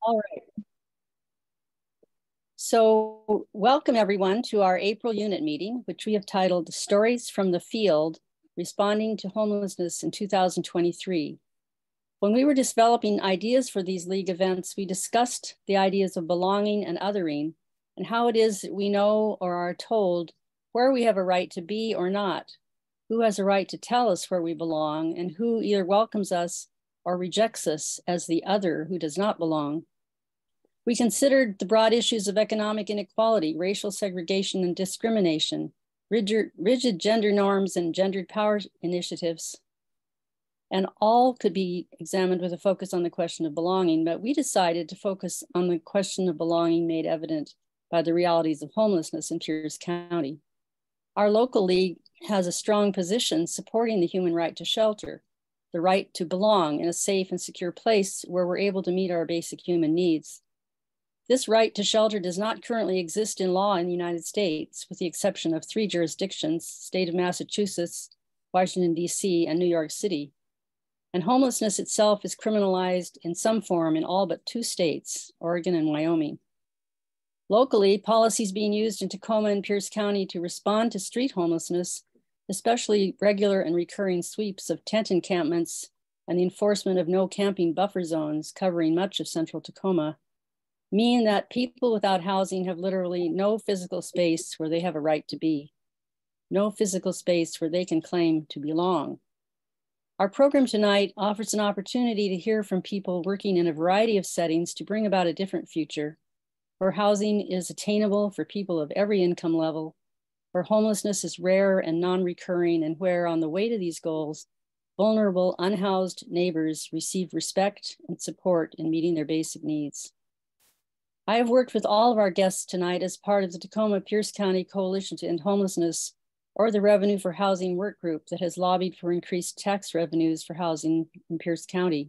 All right. So welcome everyone to our April unit meeting, which we have titled Stories from the Field, Responding to Homelessness in 2023. When we were developing ideas for these league events, we discussed the ideas of belonging and othering and how it is that we know or are told where we have a right to be or not, who has a right to tell us where we belong, and who either welcomes us or rejects us as the other who does not belong. We considered the broad issues of economic inequality, racial segregation and discrimination, rigid gender norms and gendered power initiatives, and all could be examined with a focus on the question of belonging, but we decided to focus on the question of belonging made evident by the realities of homelessness in Pierce County. Our local league has a strong position supporting the human right to shelter, the right to belong in a safe and secure place where we're able to meet our basic human needs. This right to shelter does not currently exist in law in the United States, with the exception of 3 jurisdictions, state of Massachusetts, Washington, D.C., and New York City. And homelessness itself is criminalized in some form in all but 2 states, Oregon and Wyoming. Locally, policies being used in Tacoma and Pierce County to respond to street homelessness, especially regular and recurring sweeps of tent encampments and the enforcement of no camping buffer zones covering much of central Tacoma, mean that people without housing have literally no physical space where they have a right to be, no physical space where they can claim to belong. Our program tonight offers an opportunity to hear from people working in a variety of settings to bring about a different future, where housing is attainable for people of every income level, where homelessness is rare and non-recurring, and where on the way to these goals, vulnerable, unhoused neighbors receive respect and support in meeting their basic needs. I have worked with all of our guests tonight as part of the Tacoma-Pierce County Coalition to End Homelessness, or the Revenue for Housing Work Group that has lobbied for increased tax revenues for housing in Pierce County.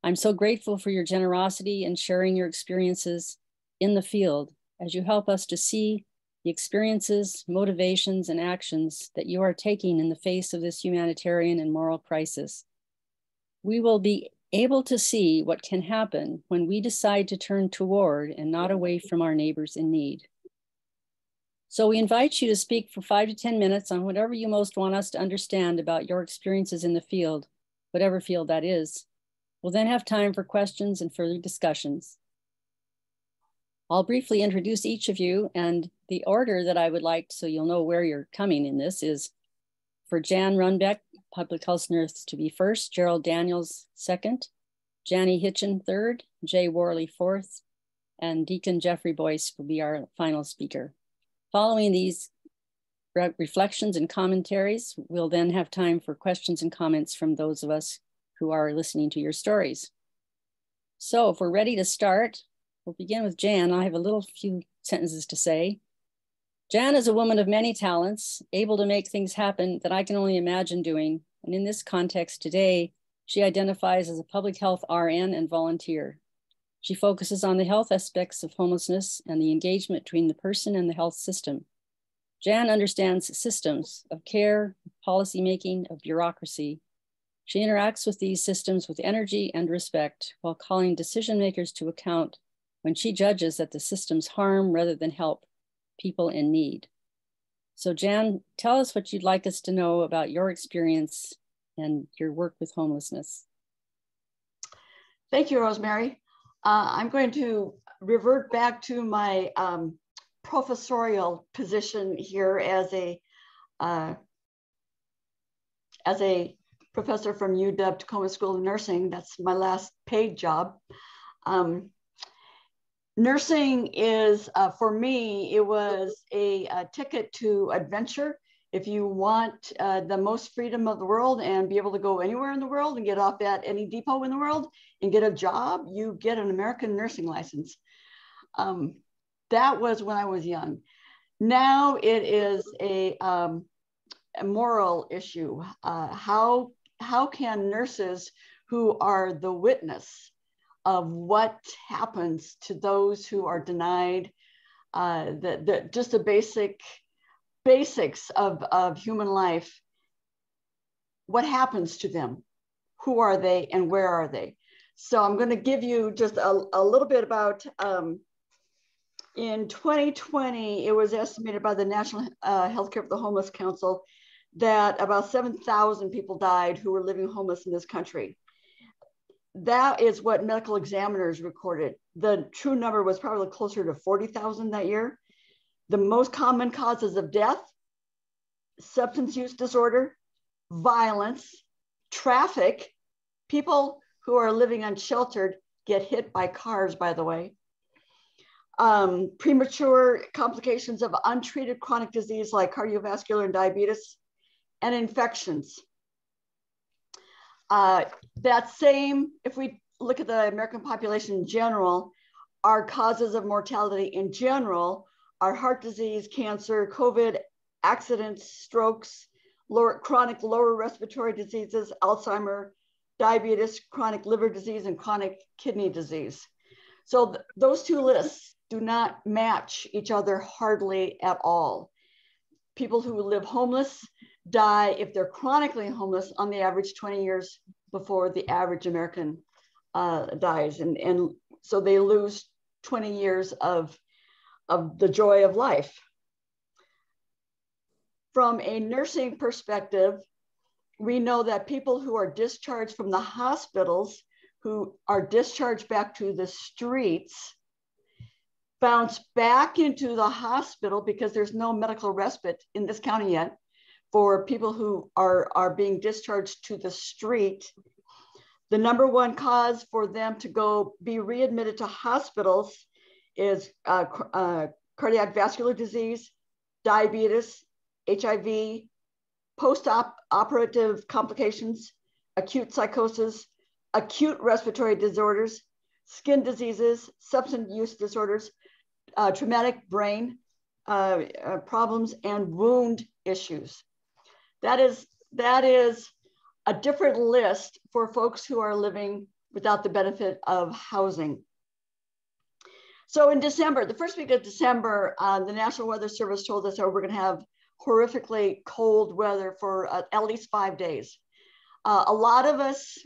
I'm so grateful for your generosity and sharing your experiences in the field as you help us to see the experiences, motivations, and actions that you are taking in the face of this humanitarian and moral crisis. We will be able to see what can happen when we decide to turn toward and not away from our neighbors in need. So we invite you to speak for 5 to 10 minutes on whatever you most want us to understand about your experiences in the field, whatever field that is. We'll then have time for questions and further discussions. I'll briefly introduce each of you, and the order that I would like, so you'll know where you're coming in this, is for Jan Runbeck, Public Health Nurse, to be first, Gerald Daniels second, Janie Hitchin third, Jay Worley fourth, and Deacon Jeffrey Boyce will be our final speaker. Following these reflections and commentaries, we'll then have time for questions and comments from those of us who are listening to your stories. So if we're ready to start, we'll begin with Jan. I have a few sentences to say. Jan is a woman of many talents, able to make things happen that I can only imagine doing. And in this context today, she identifies as a public health RN and volunteer. She focuses on the health aspects of homelessness and the engagement between the person and the health system. Jan understands systems of care, policymaking, of bureaucracy. She interacts with these systems with energy and respect while calling decision makers to account when she judges that the systems harm rather than help people in need. So Jan, tell us what you'd like us to know about your experience and your work with homelessness. Thank you, Rosemary. I'm going to revert back to my professorial position here as a professor from UW Tacoma School of Nursing. That's my last paid job. Nursing is, for me, it was a ticket to adventure. If you want the most freedom of the world and be able to go anywhere in the world and get off at any depot in the world and get a job, you get an American nursing license. That was when I was young. Now it is a moral issue. How can nurses who are the witness of what happens to those who are denied just the basics of human life, what happens to them? Who are they and where are they? So I'm going to give you just a little bit about, in 2020, it was estimated by the National Healthcare for the Homeless Council that about 7,000 people died who were living homeless in this country. That is what medical examiners recorded. The true number was probably closer to 40,000 that year. The most common causes of death: substance use disorder, violence, traffic. People who are living unsheltered get hit by cars, by the way. Premature complications of untreated chronic disease like cardiovascular and diabetes, and infections. If we look at the American population in general, our causes of mortality in general are heart disease, cancer, COVID, accidents, strokes, chronic lower respiratory diseases, Alzheimer, diabetes, chronic liver disease, and chronic kidney disease. So those two lists do not match each other hardly at all. People who live homeless die, if they're chronically homeless, on the average 20 years before the average American dies. And so they lose 20 years of the joy of life. From a nursing perspective, we know that people who are discharged from the hospitals, who are discharged back to the streets, bounce back into the hospital because there's no medical respite in this county yet for people who are being discharged to the street. The number one cause for them to go be readmitted to hospitals is cardiac vascular disease, diabetes, HIV, post-operative complications, acute psychosis, acute respiratory disorders, skin diseases, substance use disorders, traumatic brain problems, and wound issues. That is a different list for folks who are living without the benefit of housing. So in December, the first week of December, the National Weather Service told us that we're going to have horrifically cold weather for at least 5 days. A lot of us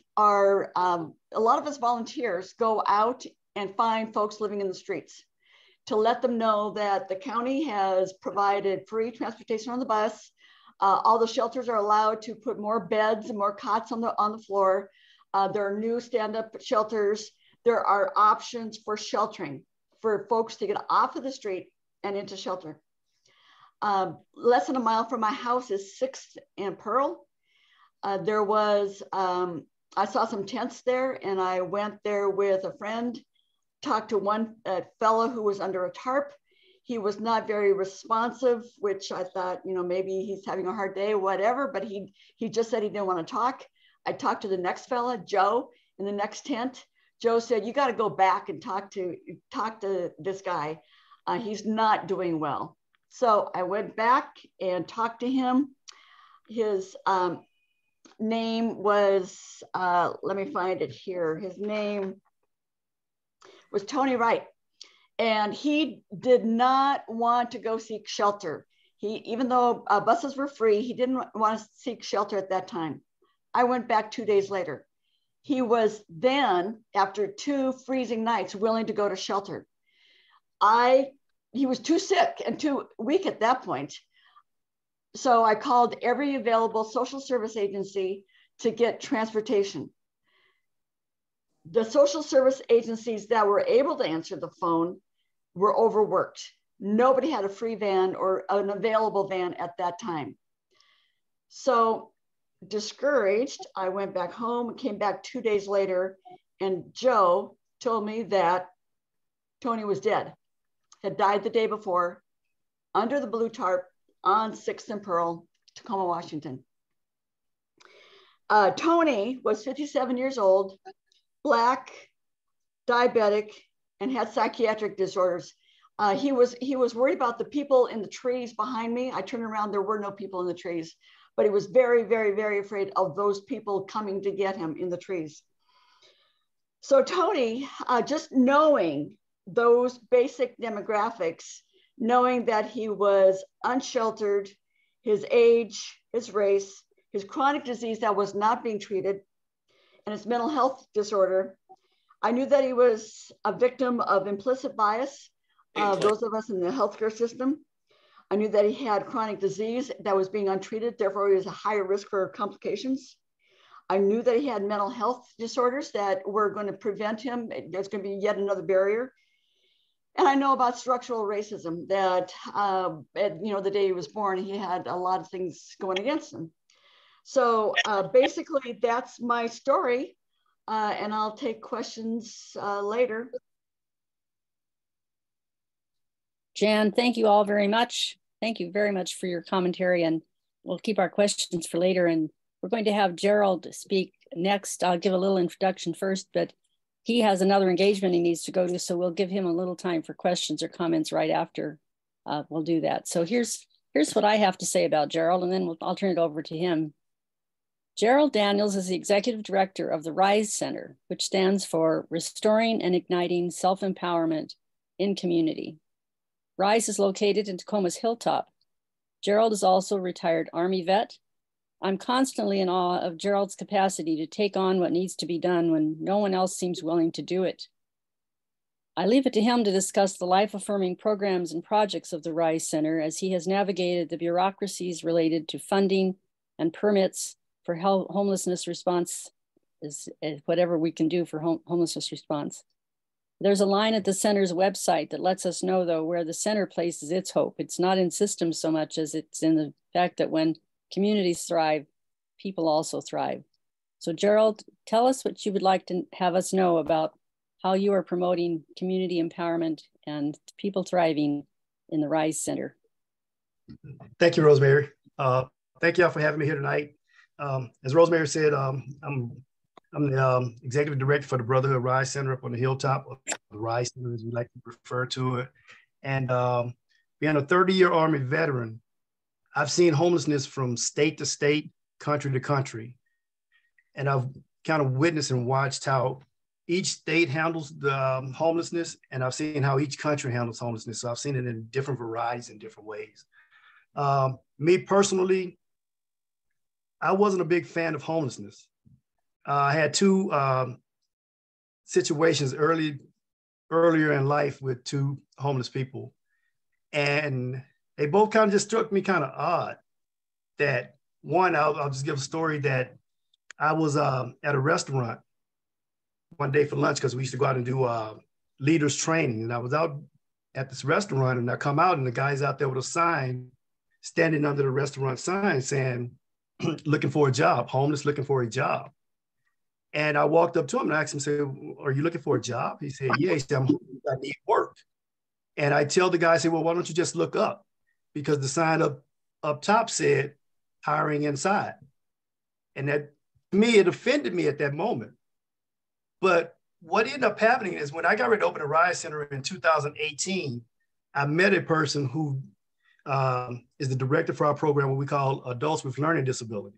volunteers go out and find folks living in the streets to let them know that the county has provided free transportation on the bus. All the shelters are allowed to put more beds and more cots on the floor. There are new stand-up shelters. There are options for sheltering for folks to get off of the street and into shelter. Less than a mile from my house is 6th and Pearl. I saw some tents there, and I went there with a friend, talked to one fellow who was under a tarp. He was not very responsive, which I thought, maybe he's having a hard day, whatever, but he just said he didn't want to talk. I talked to the next fella, Joe, in the next tent. Joe said, you got to go back and talk to this guy. He's not doing well. So I went back and talked to him. His name was, let me find it here. His name was Tony Wright. And he did not want to go seek shelter. Even though buses were free, he didn't want to seek shelter at that time. I went back 2 days later. He was then, after 2 freezing nights, willing to go to shelter. He was too sick and too weak at that point. So I called every available social service agency to get transportation. The social service agencies that were able to answer the phone were overworked. Nobody had a free van or an available van at that time. So discouraged, I went back home, came back 2 days later, and Joe told me that Tony was dead, had died the day before under the blue tarp on 6th and Pearl, Tacoma, Washington. Tony was 57 years old, Black, diabetic, and had psychiatric disorders. He was worried about the people in the trees behind me. I turned around, there were no people in the trees, but he was very, very, very afraid of those people coming to get him in the trees. So Tony, just knowing those basic demographics, knowing that he was unsheltered, his age, his race, his chronic disease that was not being treated, and his mental health disorder, I knew that he was a victim of implicit bias of those of us in the healthcare system. I knew that he had chronic disease that was being untreated, therefore he was a higher risk for complications. I knew that he had mental health disorders that were going to prevent him. There's going to be yet another barrier. And I know about structural racism that, the day he was born, he had a lot of things going against him. So basically, that's my story. And I'll take questions later. Jan, thank you all very much. Thank you very much for your commentary, and we'll keep our questions for later. And we're going to have Gerald speak next. I'll give a little introduction first, but he has another engagement he needs to go to, so we'll give him a little time for questions or comments right after we'll do that. So here's what I have to say about Gerald, and then I'll turn it over to him. Gerald Daniels is the executive director of the RISE Center, which stands for Restoring and Igniting Self-Empowerment in Community. RISE is located in Tacoma's Hilltop. Gerald is also a retired Army vet. I'm constantly in awe of Gerald's capacity to take on what needs to be done when no one else seems willing to do it. I leave it to him to discuss the life-affirming programs and projects of the RISE Center as he has navigated the bureaucracies related to funding and permits for homelessness response, whatever we can do for homelessness response. There's a line at the center's website that lets us know, though, where the center places its hope. It's not in systems so much as it's in the fact that when communities thrive, people also thrive. So Gerald, tell us what you would like to have us know about how you are promoting community empowerment and people thriving in the RISE Center. Thank you, Rosemary. Thank you all for having me here tonight. As Rosemary said, I'm the executive director for the Brotherhood RISE Center up on the Hilltop, of the RISE Center, as we like to refer to it. And being a 30-year Army veteran, I've seen homelessness from state to state, country to country. And I've kind of witnessed and watched how each state handles the homelessness, and I've seen how each country handles homelessness. So I've seen it in different varieties in different ways. Me personally, I wasn't a big fan of homelessness. I had two situations earlier in life with two homeless people. And they both kind of just struck me kind of odd. That one, I'll just give a story that I was at a restaurant one day for lunch because we used to go out and do leaders training. And I was out at this restaurant and I come out and the guy's out there with a sign standing under the restaurant sign saying, looking for a job, homeless looking for a job. And I walked up to him and I asked him, say, are you looking for a job? He said, yeah. He said, I need work. And I tell the guy, I say, well, why don't you just look up? Because the sign up top said hiring inside. And that, to me, it offended me at that moment. But what ended up happening is when I got ready to open the RISE Center in 2018, I met a person who is the director for our program, what we call Adults with Learning Disability.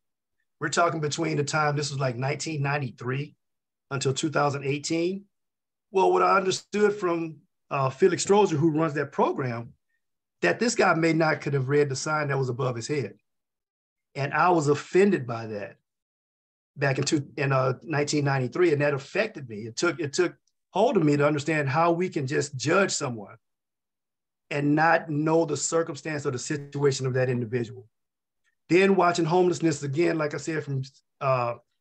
We're talking between the time, this was like 1993 until 2018. Well, what I understood from Felix Strozer, who runs that program, that this guy may not could have read the sign that was above his head. And I was offended by that back in 1993, and that affected me. It took hold of me to understand how we can just judge someone and not know the circumstance or the situation of that individual. Then watching homelessness again, like I said, from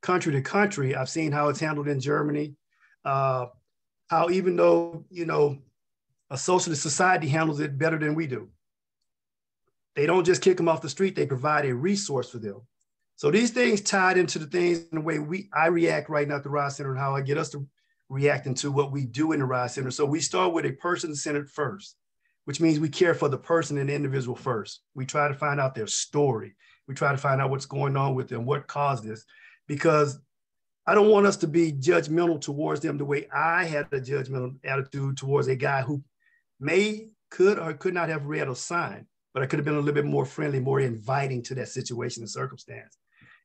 country to country, I've seen how it's handled in Germany, how even though, a socialist society handles it better than we do. They don't just kick them off the street, they provide a resource for them. So these things tied into the things in the way I react right now at the RISE Center and how I get us to react into what we do in the RISE Center. So we start with a person-centered first, which means we care for the person and the individual first. We try to find out their story. We try to find out what's going on with them, what caused this, because I don't want us to be judgmental towards them the way I had a judgmental attitude towards a guy who could or could not have read a sign, but I could have been a little bit more friendly, more inviting to that situation and circumstance.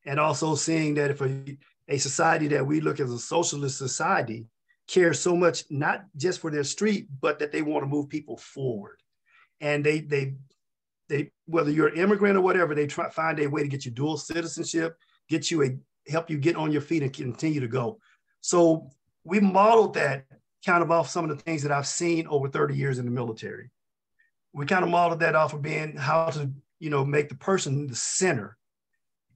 And also seeing that if a society that we look as a socialist society cares so much, not just for their street, but that they want to move people forward. And they whether you're an immigrant or whatever, they try find a way to get you dual citizenship, help you get on your feet and continue to go. So we modeled that kind of off some of the things that I've seen over 30 years in the military. We kind of modeled that off of being how to, make the person the center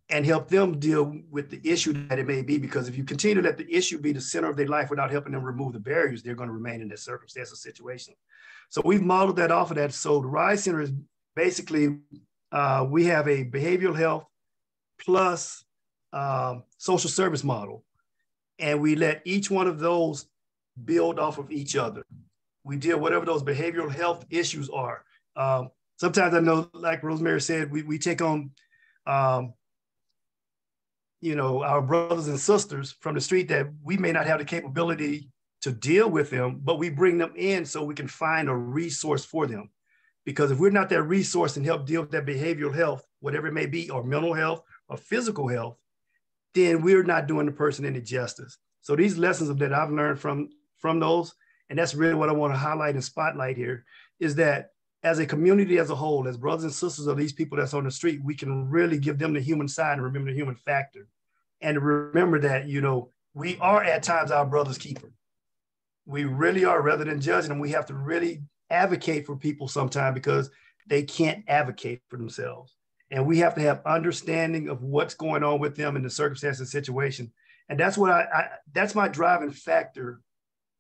and help them deal with the issue that it may be. Because if you continue to let the issue be the center of their life without helping them remove the barriers, they're going to remain in that circumstance or situation. So we've modeled that off of that. So the RISE Center is basically, we have a behavioral health plus social service model. And we let each one of those build off of each other. We deal whatever those behavioral health issues are. Sometimes I know, like Rosemary said, we take on, our brothers and sisters from the street that we may not have the capability to deal with them, but we bring them in so we can find a resource for them. Because if we're not that resource and help deal with that behavioral health, whatever it may be, or mental health or physical health, then we're not doing the person any justice. So these lessons that I've learned from those, and that's really what I want to highlight and spotlight here, is that as a community as a whole, as brothers and sisters of these people that's on the street, we can really give them the human side and remember the human factor. And remember that, we are at times our brother's keeper. We really are, rather than judging them. We have to really advocate for people sometimes because they can't advocate for themselves. And we have to have understanding of what's going on with them in the circumstances and situation. And that's what that's my driving factor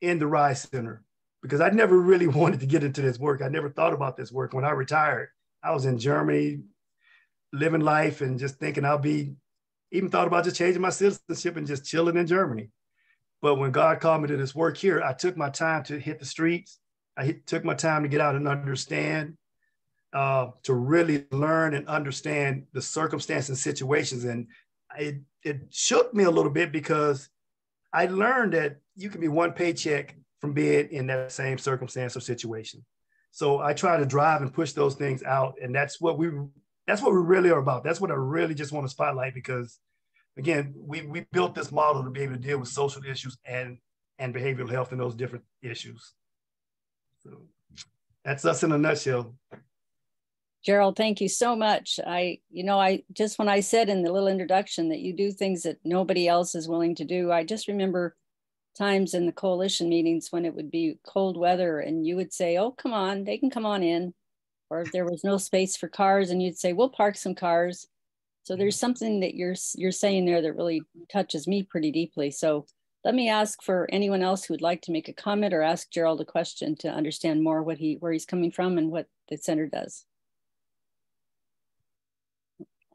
in the RISE Center, because I never really wanted to get into this work. I never thought about this work. When I retired, I was in Germany, living life and just thinking even thought about just changing my citizenship and just chilling in Germany. But when God called me to this work here, I took my time to hit the streets. Took my time to get out and understand, to really learn and understand the circumstances and situations. And it shook me a little bit because I learned that you can be one paycheck from being in that same circumstance or situation. So I try to drive and push those things out. And that's what we really are about. That's what I really just want to spotlight, because again, we built this model to be able to deal with social issues and behavioral health and those different issues. So that's us in a nutshell. Gerald, thank you so much. I just, when I said in the little introduction that you do things that nobody else is willing to do, I just remember times in the coalition meetings when it would be cold weather and you would say, oh, come on, they can come on in. Or if there was no space for cars and you'd say, we'll park some cars. So there's something that you're saying there that really touches me pretty deeply. So let me ask for anyone else who would like to make a comment or ask Gerald a question to understand more where he's coming from and what the center does.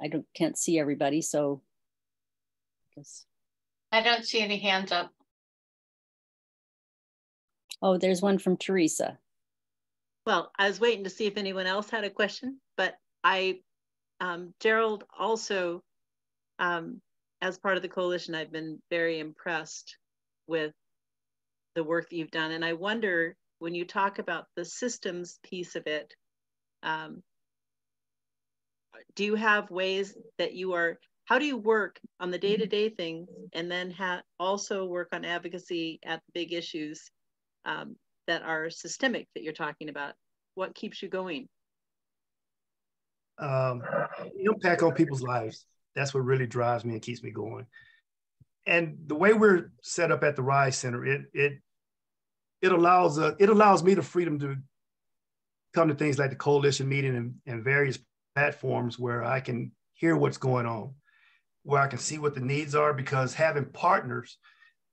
I can't see everybody, so I don't see any hands up. Oh, there's one from Teresa. Well, I was waiting to see if anyone else had a question, but Gerald also, as part of the coalition, I've been very impressed with the work that you've done. And I wonder, when you talk about the systems piece of it, do you have ways that how do you work on the day-to-day things and then also work on advocacy at the big issues that are systemic that you're talking about? What keeps you going? Impact on people's lives. That's what really drives me and keeps me going. And the way we're set up at the RISE Center, it allows me the freedom to come to things like the coalition meeting and various platforms where I can hear what's going on, where I can see what the needs are, because having partners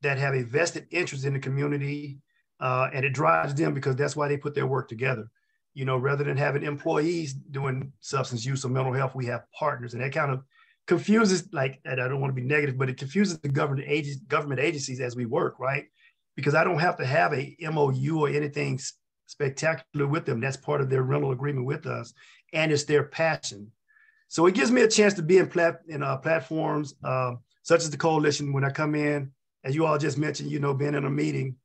that have a vested interest in the community, and it drives them, because that's why they put their work together. Rather than having employees doing substance use or mental health, we have partners, and that kind of confuses, and I don't want to be negative, but it confuses the government agencies as we work, right? Because I don't have to have a MOU or anything spectacular with them. That's part of their rental agreement with us, and it's their passion. So it gives me a chance to be in platforms such as the coalition. When I come in, as you all just mentioned, being in a meeting,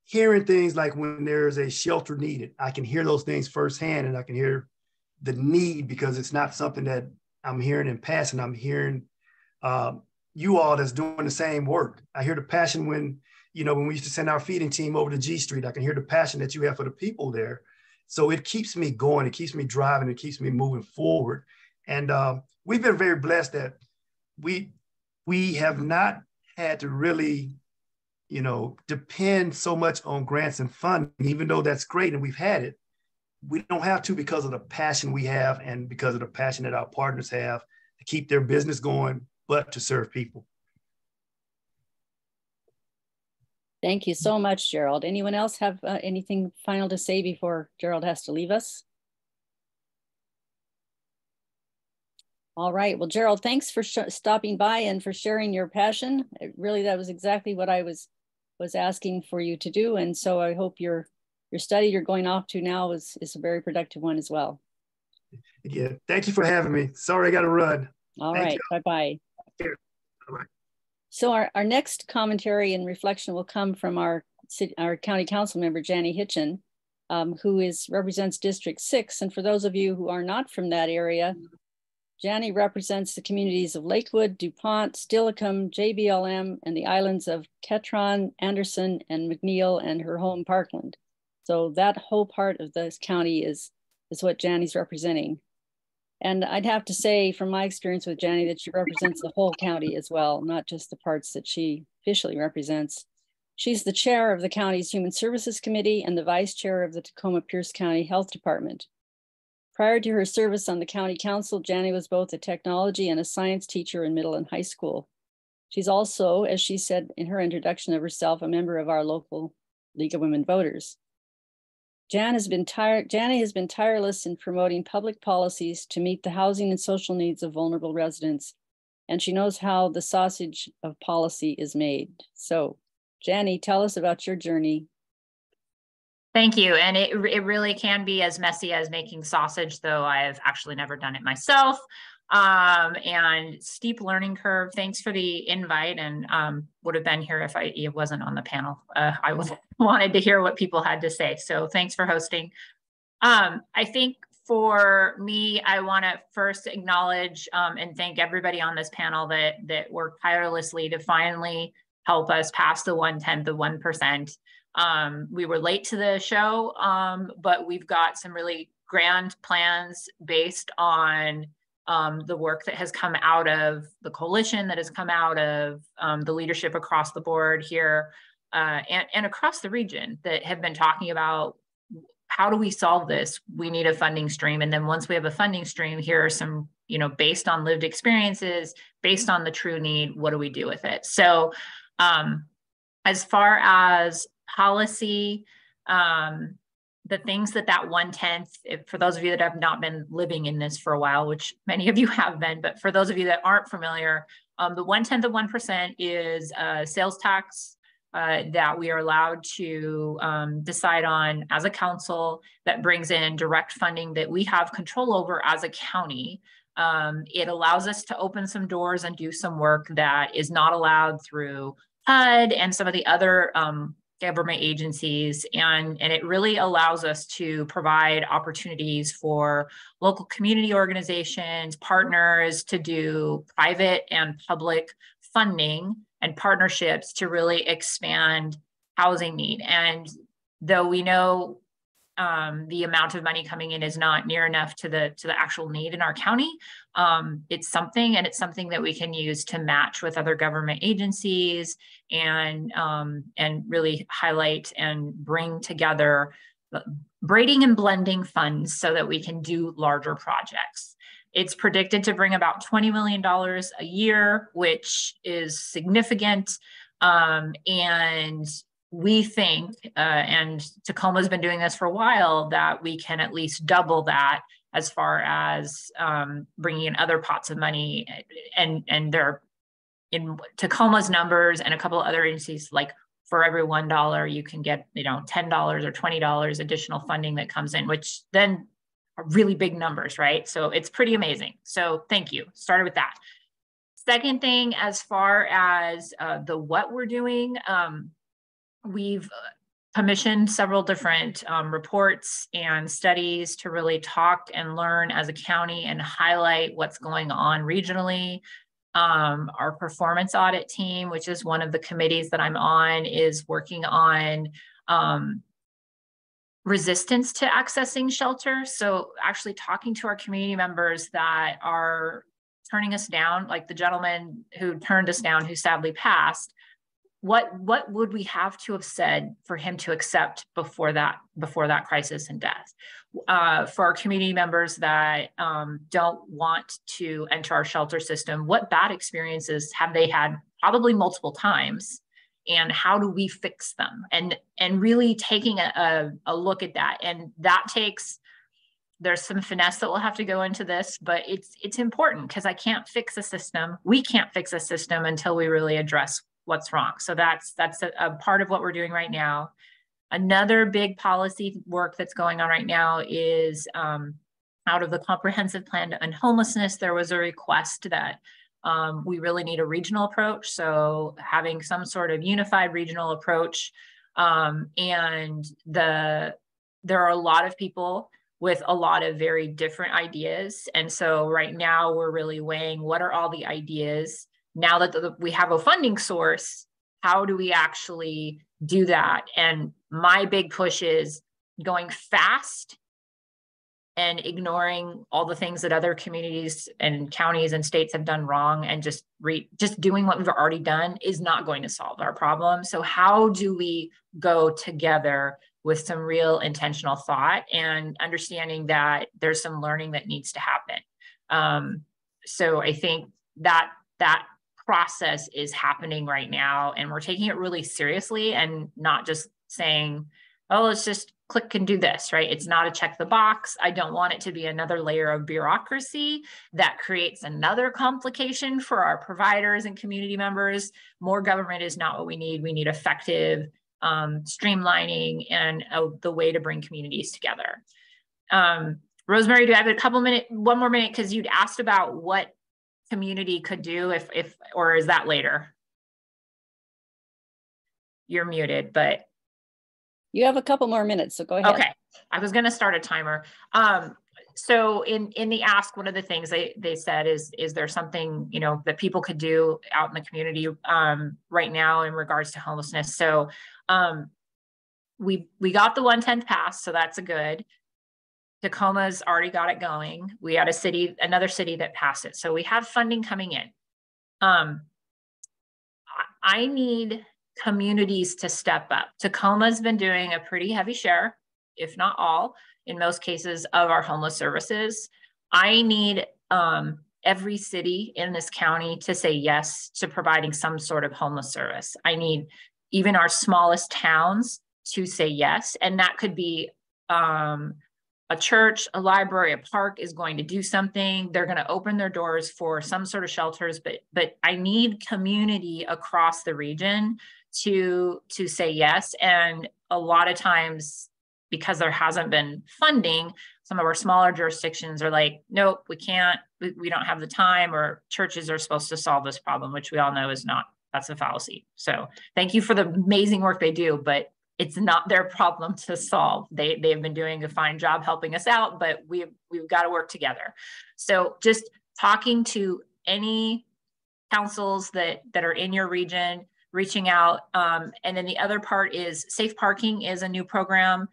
hearing things like when there's a shelter needed, I can hear those things firsthand, and I can hear the need, because it's not something that I'm hearing in passing. I'm hearing you all that's doing the same work. I hear the passion when we used to send our feeding team over to G Street. I can hear the passion that you have for the people there. So it keeps me going, it keeps me driving, it keeps me moving forward. And we've been very blessed that we have not had to really depend so much on grants and funding, even though that's great and we've had it. We don't have to because of the passion we have and because of the passion that our partners have to keep their business going, but to serve people. Thank you so much, Gerald. Anyone else have anything final to say before Gerald has to leave us? All right. Well, Gerald, thanks for stopping by and for sharing your passion. Really, that was exactly what I was asking for you to do. And so I hope your study you're going off to now is a very productive one as well. Yeah. Thank you for having me. Sorry, I got to run. All right. Bye-bye. Bye-bye. So our next commentary and reflection will come from our county council member, Janie Hitchen, who represents District 6. And for those of you who are not from that area, Janie represents the communities of Lakewood, DuPont, Stillicum, JBLM, and the islands of Ketron, Anderson, and McNeil, and her home Parkland. So that whole part of this county is what Janie's representing. And I'd have to say from my experience with Janie that she represents the whole county as well, not just the parts that she officially represents. She's the chair of the county's Human Services Committee and the vice chair of the Tacoma-Pierce County Health Department. Prior to her service on the county council, Janie was both a technology and a science teacher in middle and high school. She's also, as she said in her introduction of herself, a member of our local League of Women Voters. Janie has been tireless in promoting public policies to meet the housing and social needs of vulnerable residents, and she knows how the sausage of policy is made. So, Janie, tell us about your journey. Thank you. And it really can be as messy as making sausage, though I've actually never done it myself. And steep learning curve. Thanks for the invite, and would have been here if it wasn't on the panel. I wanted to hear what people had to say. So thanks for hosting. I think for me, I want to first acknowledge and thank everybody on this panel that worked tirelessly to finally help us pass the 1/10 of 1%. We were late to the show, but we've got some really grand plans based on the work that has come out of the coalition, that has come out of the leadership across the board here and across the region that have been talking about how do we solve this? We need a funding stream. And then once we have a funding stream, here are some, based on lived experiences, based on the true need, what do we do with it? So as far as policy, the things that 1/10, for those of you that have not been living in this for a while, which many of you have been, but for those of you that aren't familiar, the 1/10 of 1% is a sales tax that we are allowed to decide on as a council that brings in direct funding that we have control over as a county. It allows us to open some doors and do some work that is not allowed through HUD and some of the other government agencies, and it really allows us to provide opportunities for local community organizations, partners to do private and public funding and partnerships to really expand housing need. And though we know the amount of money coming in is not near enough to the actual need in our county, it's something, and it's something that we can use to match with other government agencies and really highlight and bring together braiding and blending funds so that we can do larger projects. It's predicted to bring about $20 million a year, which is significant, and we think, and Tacoma's been doing this for a while, that we can at least double that as far as bringing in other pots of money. And they're in Tacoma's numbers and a couple of other agencies, like for every $1, you can get, $10 or $20 additional funding that comes in, which then are really big numbers, right? So it's pretty amazing. So thank you. Started with that. Second thing, as far as what we're doing, we've commissioned several different reports and studies to really talk and learn as a county and highlight what's going on regionally. Our performance audit team, which is one of the committees that I'm on, is working on resistance to accessing shelter. So actually talking to our community members that are turning us down, like the gentleman who turned us down, who sadly passed. what would we have to have said for him to accept before that crisis and death? For our community members that don't want to enter our shelter system, what bad experiences have they had, probably multiple times, and how do we fix them? And really taking a look at that. And that takes, there's some finesse that will have to go into this, but it's important, because I can't fix a system. We can't fix a system until we really address what's wrong. So that's a part of what we're doing right now. Another big policy work that's going on right now is out of the comprehensive plan to end homelessness, there was a request that we really need a regional approach. So having some sort of unified regional approach. And there are a lot of people with a lot of very different ideas. And so right now we're really weighing what are all the ideas. Now that we have a funding source, how do we actually do that? And my big push is going fast and ignoring all the things that other communities and counties and states have done wrong, and just doing what we've already done is not going to solve our problem. So how do we go together with some real intentional thought and understanding that there's some learning that needs to happen? So I think that process is happening right now, and we're taking it really seriously and not just saying, oh, let's just click and do this, right? It's not a check the box. I don't want it to be another layer of bureaucracy that creates another complication for our providers and community members. More government is not what we need. We need effective streamlining and the way to bring communities together. Rosemary, do I have one more minute? Because you'd asked about what community could do or is that later? You're muted, but. You have a couple more minutes, so go ahead. Okay, I was gonna start a timer. So in the ask, one of the things they said is there something, that people could do out in the community right now in regards to homelessness? So we got the 1/10 pass, so that's a good. Tacoma's already got it going. We had another city that passed it. So we have funding coming in. I need communities to step up. Tacoma's been doing a pretty heavy share, if not all, in most cases, of our homeless services. I need every city in this county to say yes to providing some sort of homeless service. I need even our smallest towns to say yes. And that could be a church, a library, a park is going to do something. They're going to open their doors for some sort of shelters, but I need community across the region to say yes. And a lot of times, because there hasn't been funding, some of our smaller jurisdictions are like, nope, we can't, we don't have the time, or churches are supposed to solve this problem, which we all know is not, that's a fallacy. So thank you for the amazing work they do, but it's not their problem to solve. They've been doing a fine job helping us out, but we've got to work together. So just talking to any councils that are in your region, reaching out. And then the other part is safe parking is a new program.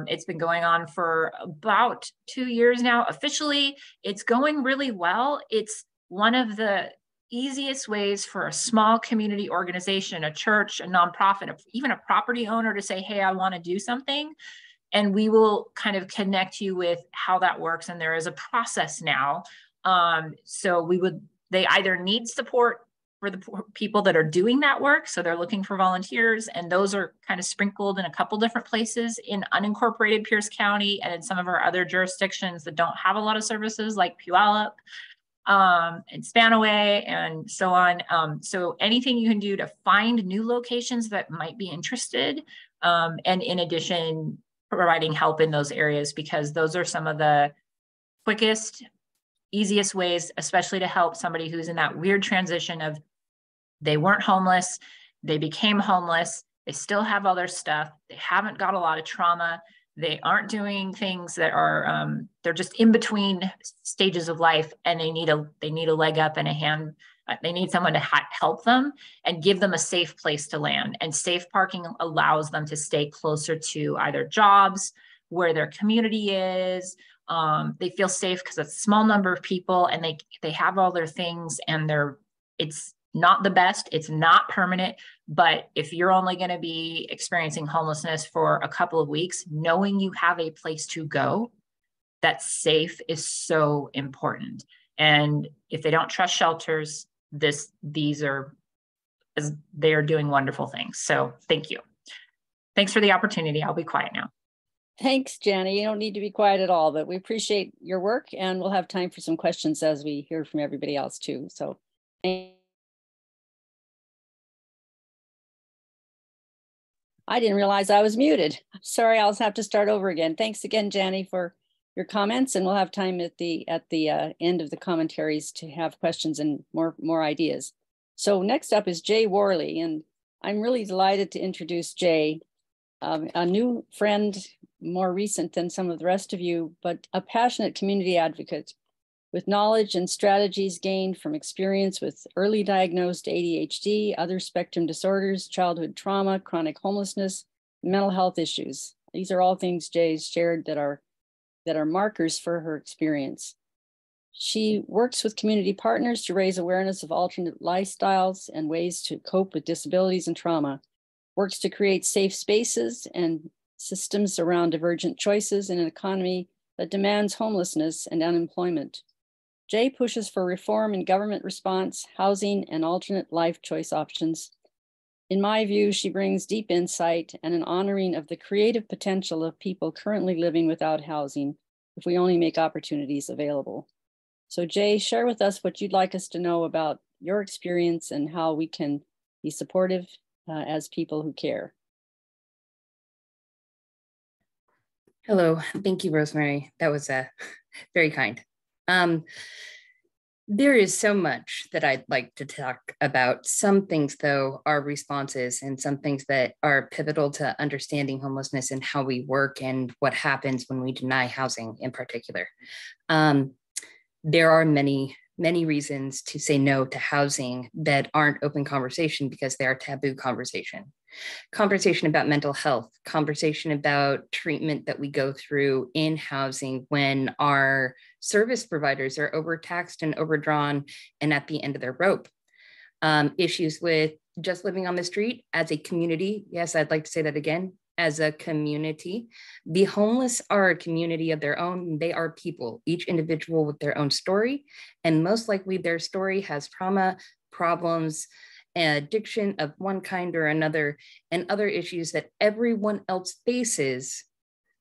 It's been going on for about 2 years now. Officially, it's going really well. It's one of the easiest ways for a small community organization, a church, a nonprofit, even a property owner to say, hey, I want to do something. And we will kind of connect you with how that works. And there is a process now. So they either need support for the people that are doing that work. So they're looking for volunteers, and those are kind of sprinkled in a couple different places in unincorporated Pierce County and in some of our other jurisdictions that don't have a lot of services like Puyallup and Spanaway and so on. So anything you can do to find new locations that might be interested. And in addition, providing help in those areas, because those are some of the quickest, easiest ways, especially to help somebody who's in that weird transition of they weren't homeless, they became homeless, they still have all their stuff, they haven't got a lot of trauma, they aren't doing things that are, they're just in between stages of life, and they need a leg up and a hand. They need someone to help them and give them a safe place to land. And safe parking allows them to stay closer to either jobs, where their community is. They feel safe because it's a small number of people, and they have all their things, and it's not the best, it's not permanent, but if you're only going to be experiencing homelessness for a couple of weeks, knowing you have a place to go that's safe is so important. And if they don't trust shelters, they are doing wonderful things. So thank you. Thanks for the opportunity. I'll be quiet now. Thanks, Jenny. You don't need to be quiet at all, but we appreciate your work, and we'll have time for some questions as we hear from everybody else too. So I didn't realize I was muted. Sorry, I'll have to start over again. Thanks again, Jenny, for your comments, and we'll have time at the end of the commentaries to have questions and more ideas. So next up is Jay Worley, and I'm really delighted to introduce Jay, a new friend, more recent than some of the rest of you, but a passionate community advocate with knowledge and strategies gained from experience with early diagnosed ADHD, other spectrum disorders, childhood trauma, chronic homelessness, mental health issues. These are all things Jay's shared that are markers for her experience. She works with community partners to raise awareness of alternate lifestyles and ways to cope with disabilities and trauma, works to create safe spaces and systems around divergent choices in an economy that demands homelessness and unemployment. Jay pushes for reform in government response, housing, and alternate life choice options. In my view, she brings deep insight and an honoring of the creative potential of people currently living without housing if we only make opportunities available. So Jay, share with us what you'd like us to know about your experience and how we can be supportive as people who care. Hello, thank you, Rosemary. That was very kind. There is so much that I'd like to talk about. Some things, though, are responses, and some things that are pivotal to understanding homelessness and how we work and what happens when we deny housing in particular. There are many reasons to say no to housing that aren't open conversation because they are taboo conversation. Conversation about mental health, conversation about treatment that we go through in housing when our service providers are overtaxed and overdrawn and at the end of their rope. Issues with just living on the street as a community. Yes, I'd like to say that again. As a community, the homeless are a community of their own. They are people, each individual with their own story. And most likely their story has trauma, problems, addiction of one kind or another, and other issues that everyone else faces,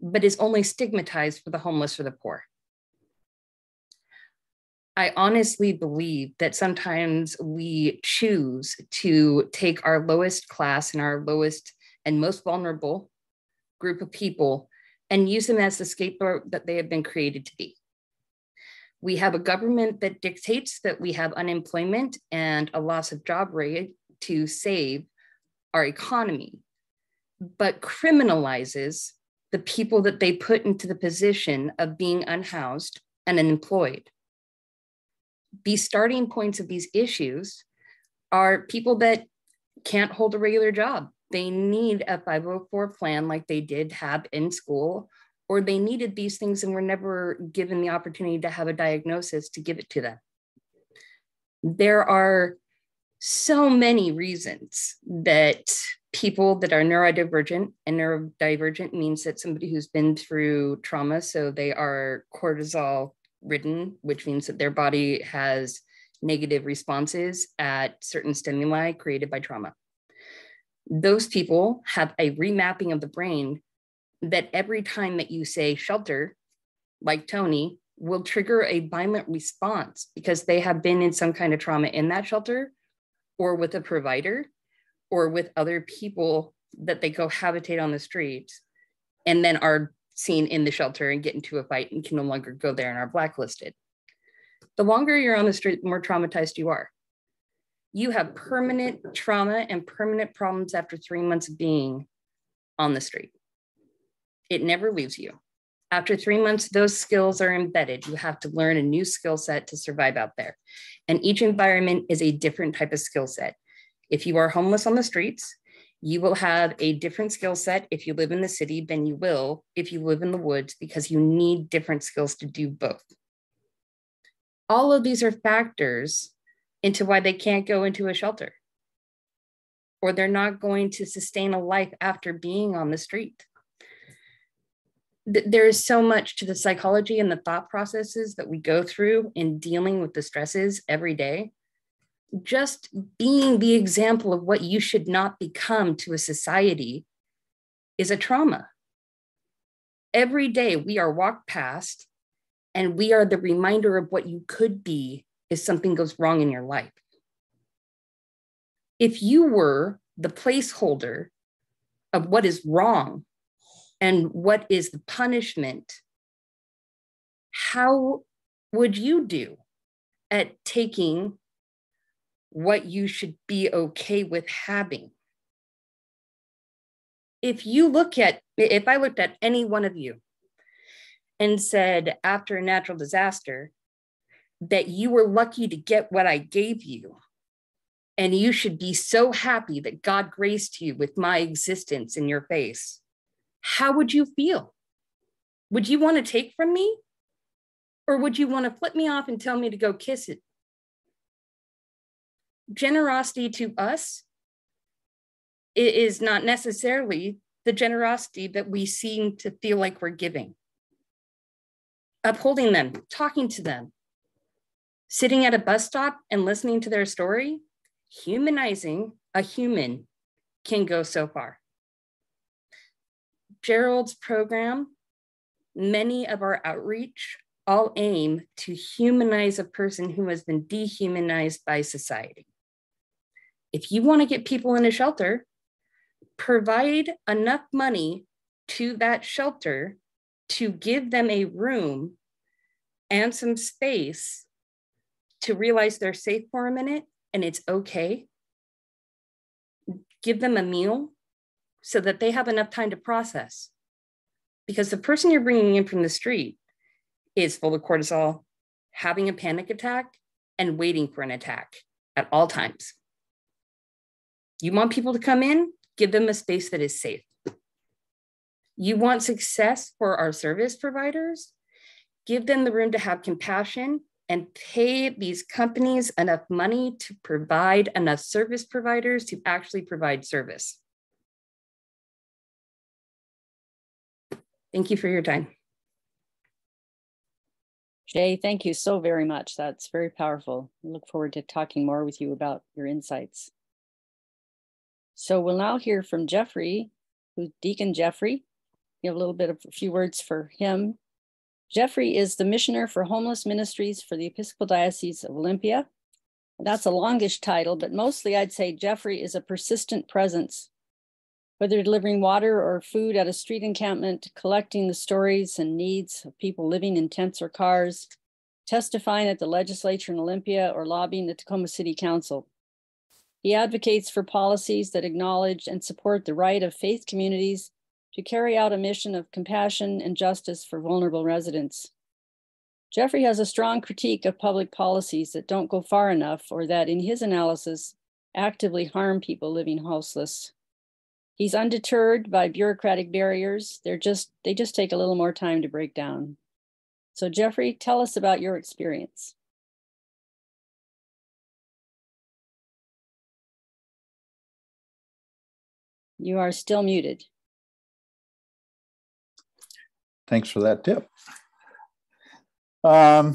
but is only stigmatized for the homeless or the poor. I honestly believe that sometimes we choose to take our lowest class and our lowest and most vulnerable group of people and use them as the scapegoat that they have been created to be. We have a government that dictates that we have unemployment and a loss of job rate to save our economy, but criminalizes the people that they put into the position of being unhoused and unemployed. The starting points of these issues are people that can't hold a regular job. They need a 504 plan like they did have in school, or they needed these things and were never given the opportunity to have a diagnosis to give it to them. There are so many reasons that people that are neurodivergent, and neurodivergent means that somebody who's been through trauma, so they are cortisol ridden, which means that their body has negative responses at certain stimuli created by trauma. Those people have a remapping of the brain that every time that you say shelter, like Tony, will trigger a violent response because they have been in some kind of trauma in that shelter or with a provider or with other people that they cohabitate on the streets and then are seen in the shelter and get into a fight and can no longer go there and are blacklisted. The longer you're on the street, the more traumatized you are. You have permanent trauma and permanent problems after 3 months of being on the street. It never leaves you. After 3 months, those skills are embedded. You have to learn a new skill set to survive out there. And each environment is a different type of skill set. If you are homeless on the streets, you will have a different skill set if you live in the city than you will if you live in the woods, because you need different skills to do both. All of these are factors into why they can't go into a shelter, or they're not going to sustain a life after being on the street. There is so much to the psychology and the thought processes that we go through in dealing with the stresses every day. Just being the example of what you should not become to a society is a trauma. Every day we are walked past, and we are the reminder of what you could be if something goes wrong in your life. If you were the placeholder of what is wrong and what is the punishment, how would you do at taking what you should be okay with having? If I looked at any one of you and said, after a natural disaster, that you were lucky to get what I gave you, and you should be so happy that God graced you with my existence in your face, how would you feel? Would you want to take from me? Or would you want to flip me off and tell me to go kiss it? Generosity to us is not necessarily the generosity that we seem to feel like we're giving. Upholding them, talking to them, sitting at a bus stop and listening to their story, humanizing a human can go so far. Gerald's program, many of our outreach all aim to humanize a person who has been dehumanized by society. If you want to get people in a shelter, provide enough money to that shelter to give them a room and some space to realize they're safe for a minute and it's okay. Give them a meal so that they have enough time to process. Because the person you're bringing in from the street is full of cortisol, having a panic attack, and waiting for an attack at all times. You want people to come in, give them a space that is safe. You want success for our service providers, give them the room to have compassion and pay these companies enough money to provide enough service providers to actually provide service. Thank you for your time. Jay, thank you so very much. That's very powerful. I look forward to talking more with you about your insights. So we'll now hear from Jeffrey, who's Deacon Jeffrey. You have a few words for him. Jeffrey is the Missioner for Homeless Ministries for the Episcopal Diocese of Olympia. That's a longish title, but mostly I'd say Jeffrey is a persistent presence. Whether delivering water or food at a street encampment, collecting the stories and needs of people living in tents or cars, testifying at the legislature in Olympia, or lobbying the Tacoma City Council. He advocates for policies that acknowledge and support the right of faith communities to carry out a mission of compassion and justice for vulnerable residents. Jeffrey has a strong critique of public policies that don't go far enough, or that, in his analysis, actively harm people living houseless. He's undeterred by bureaucratic barriers. They just take a little more time to break down. So Jeffrey, tell us about your experience. You are still muted. Thanks for that tip. For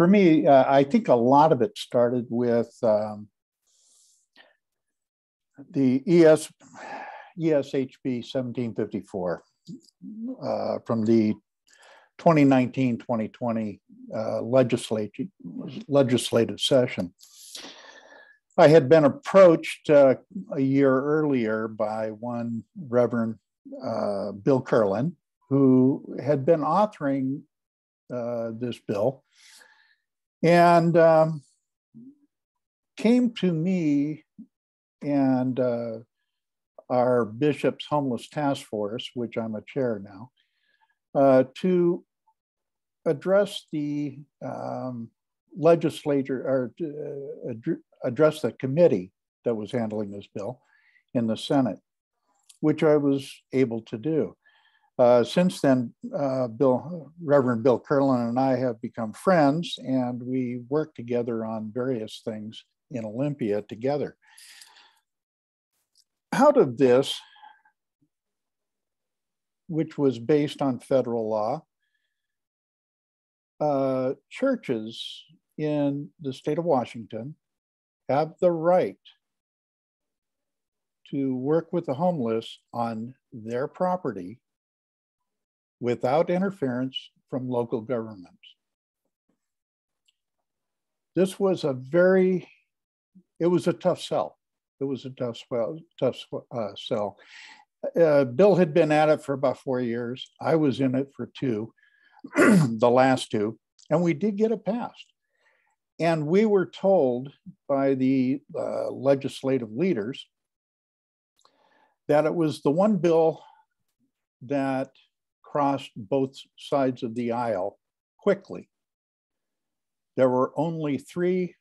me, I think a lot of it started with the ESHB 1754 from the 2019-2020 legislative session. I had been approached a year earlier by one Reverend Bill Curlin, who had been authoring this bill, and came to me and our Bishop's Homeless Task Force, which I'm a chair now, to address the legislature, or address the committee that was handling this bill in the Senate, which I was able to do. Since then, Reverend Bill Curlin and I have become friends, and we work together on various things in Olympia together. Out of this, which was based on federal law, churches in the state of Washington have the right to work with the homeless on their property without interference from local governments. This was a tough sell. It was a tough sell. Bill had been at it for about 4 years. I was in it for 2, the last 2, and we did get it passed. And we were told by the legislative leaders that it was the one bill that crossed both sides of the aisle quickly. There were only 3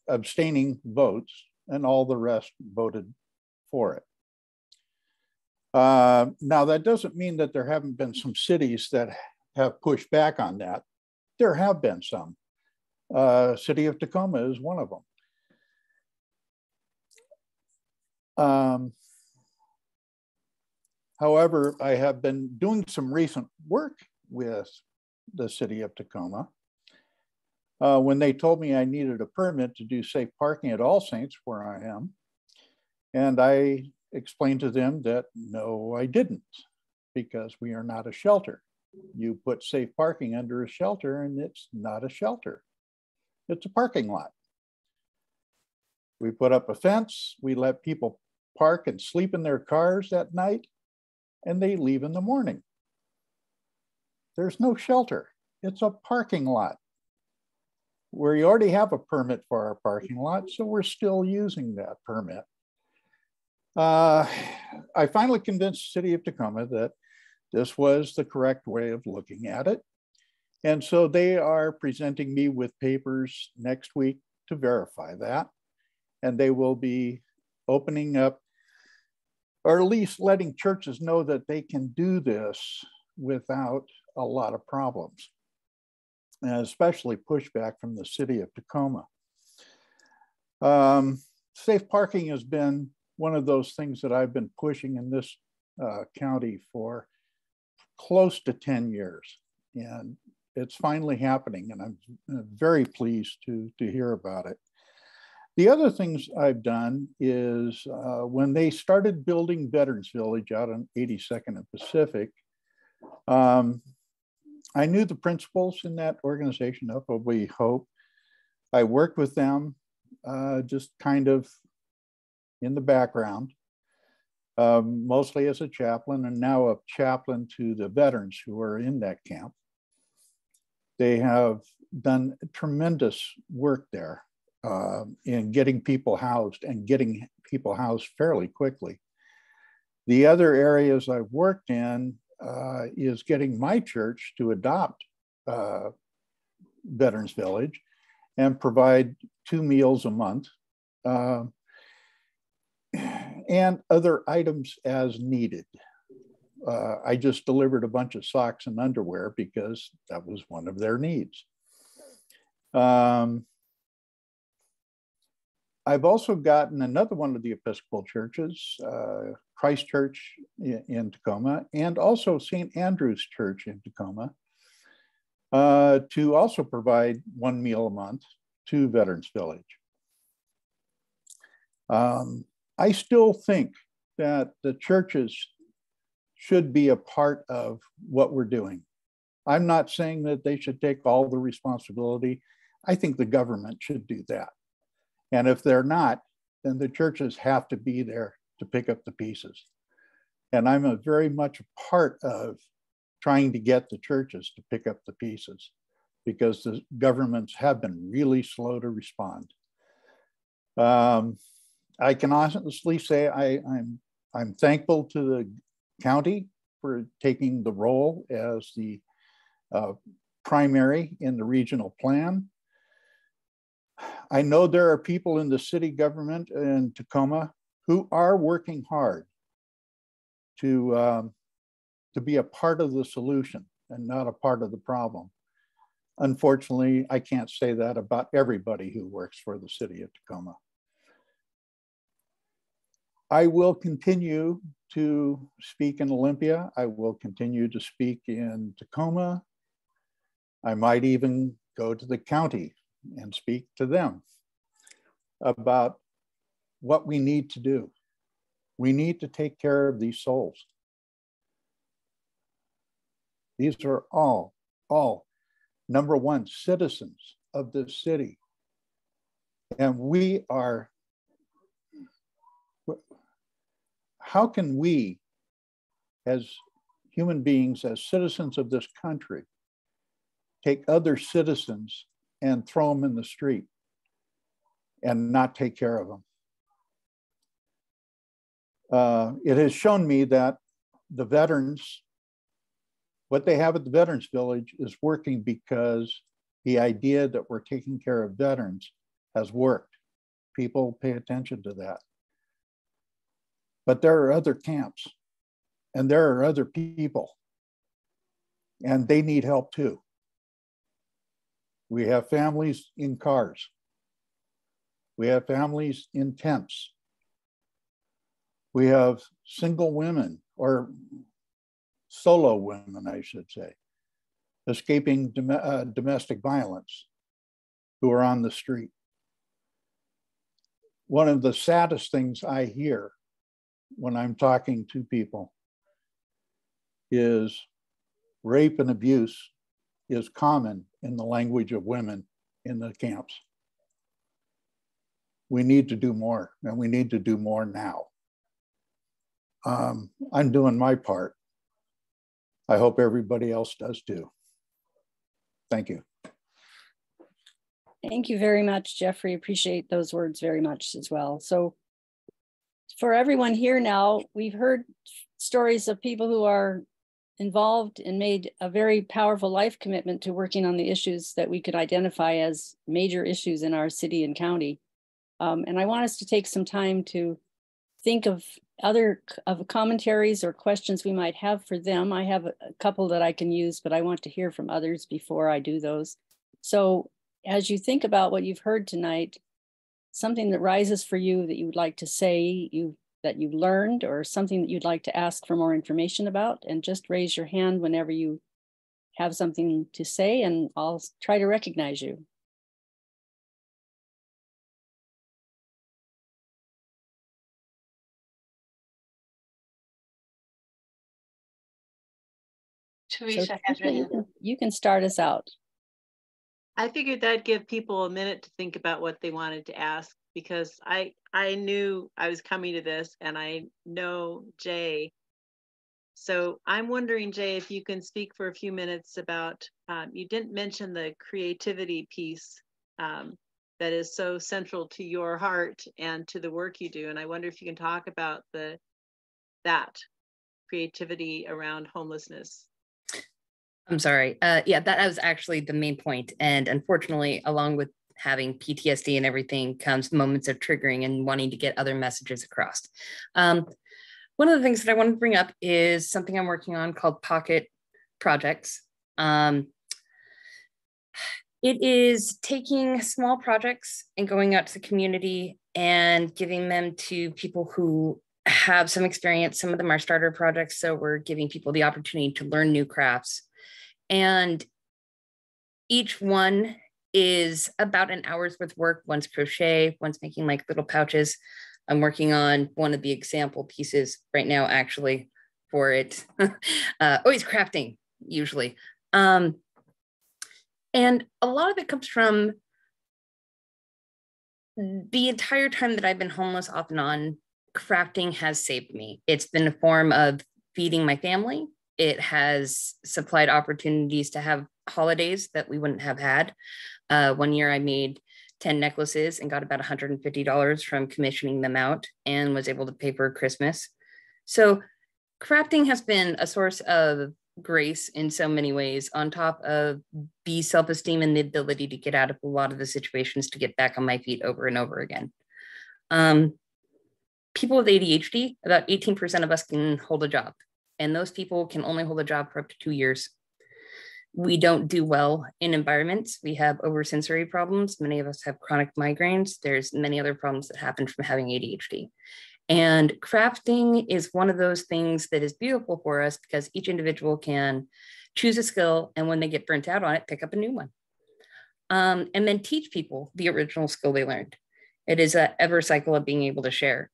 abstaining votes, and all the rest voted for it. Now, that doesn't mean that there haven't been some cities that have pushed back on that. There have been some. City of Tacoma is one of them. However, I have been doing some recent work with the city of Tacoma. When they told me I needed a permit to do safe parking at All Saints, where I am, and I explained to them that no, I didn't, because we are not a shelter. You put safe parking under a shelter, and it's not a shelter. It's a parking lot. We put up a fence, we let people park and sleep in their cars at night, and they leave in the morning. There's no shelter. It's a parking lot. We already have a permit for our parking lot, so we're still using that permit. I finally convinced the city of Tacoma that this was the correct way of looking at it. And so they are presenting me with papers next week to verify that. And they will be opening up, or at least letting churches know that they can do this without a lot of problems, and especially pushback from the city of Tacoma. Safe parking has been one of those things that I've been pushing in this county for close to 10 years. And it's finally happening, and I'm very pleased to hear about it. The other things I've done is when they started building Veterans Village out on 82nd and Pacific, I knew the principals in that organization, Up We Hope. I worked with them just kind of in the background, mostly as a chaplain, and now a chaplain to the veterans who are in that camp. They have done tremendous work there in getting people housed and getting people housed fairly quickly. The other areas I've worked in is getting my church to adopt Veterans Village and provide 2 meals a month and other items as needed. I just delivered a bunch of socks and underwear because that was one of their needs. I've also gotten another one of the Episcopal churches, Christ Church in Tacoma, and also St. Andrew's Church in Tacoma, to also provide 1 meal a month to Veterans Village. I still think that the churches should be a part of what we're doing. I'm not saying that they should take all the responsibility. I think the government should do that. And if they're not, then the churches have to be there to pick up the pieces. And I'm very much a part of trying to get the churches to pick up the pieces, because the governments have been really slow to respond. I can honestly say I'm thankful to the county for taking the role as the primary in the regional plan. I know there are people in the city government in Tacoma who are working hard to be a part of the solution and not a part of the problem. Unfortunately, I can't say that about everybody who works for the city of Tacoma. I will continue to speak in Olympia. I will continue to speak in Tacoma. I might even go to the county and speak to them about what we need to do. We need to take care of these souls. These are all number one, citizens of this city. And we are, how can we, as human beings, as citizens of this country, take other citizens and throw them in the street and not take care of them? It has shown me that the veterans, what they have at the Veterans Village is working because the idea that we're taking care of veterans has worked. People pay attention to that. But there are other camps and there are other people and they need help too. We have families in cars. We have families in tents. We have single women or solo women, I should say, escaping domestic violence who are on the street. One of the saddest things I hear when I'm talking to people is rape and abuse is common in the language of women in the camps. We need to do more, and we need to do more now. I'm doing my part. I hope everybody else does too. Thank you. Thank you very much, Jeffrey. Appreciate those words very much as well. So for everyone here now, we've heard stories of people who are involved and made a very powerful life commitment to working on the issues that we could identify as major issues in our city and county. And I want us to take some time to think of other commentaries or questions we might have for them. I have a couple that I can use, but I want to hear from others before I do those. So as you think about what you've heard tonight, something that rises for you that you would like to say that you've learned, or something that you'd like to ask for more information about, and just raise your hand whenever you have something to say, and I'll try to recognize you. Teresa, So, you can start us out. I figured that'd give people a minute to think about what they wanted to ask, because I knew I was coming to this and I know Jay. So I'm wondering, Jay, if you can speak for a few minutes about, you didn't mention the creativity piece that is so central to your heart and to the work you do. And I wonder if you can talk about that creativity around homelessness. I'm sorry. Yeah, that was actually the main point. And unfortunately, along with having PTSD and everything comes moments of triggering and wanting to get other messages across. One of the things that I wanted to bring up is something I'm working on called Pocket Projects. It is taking small projects and going out to the community and giving them to people who have some experience. Some of them are starter projects, so we're giving people the opportunity to learn new crafts. And each one is about an hour's worth of work. One's crochet, one's making like little pouches. I'm working on one of the example pieces right now, actually, for it. Always crafting, usually. And a lot of it comes from the entire time that I've been homeless off and on. Crafting has saved me. It's been a form of feeding my family. It has supplied opportunities to have holidays that we wouldn't have had. One year I made 10 necklaces and got about $150 from commissioning them out and was able to pay for Christmas. So crafting has been a source of grace in so many ways, on top of the self-esteem and the ability to get out of a lot of the situations to get back on my feet over and over again. people with ADHD, about 18% of us can hold a job. And those people can only hold a job for up to 2 years. We don't do well in environments. We have oversensory problems. Many of us have chronic migraines. There's many other problems that happen from having ADHD. And crafting is one of those things that is beautiful for us because each individual can choose a skill, and when they get burnt out on it, pick up a new one. And then teach people the original skill they learned. It is an ever cycle of being able to share.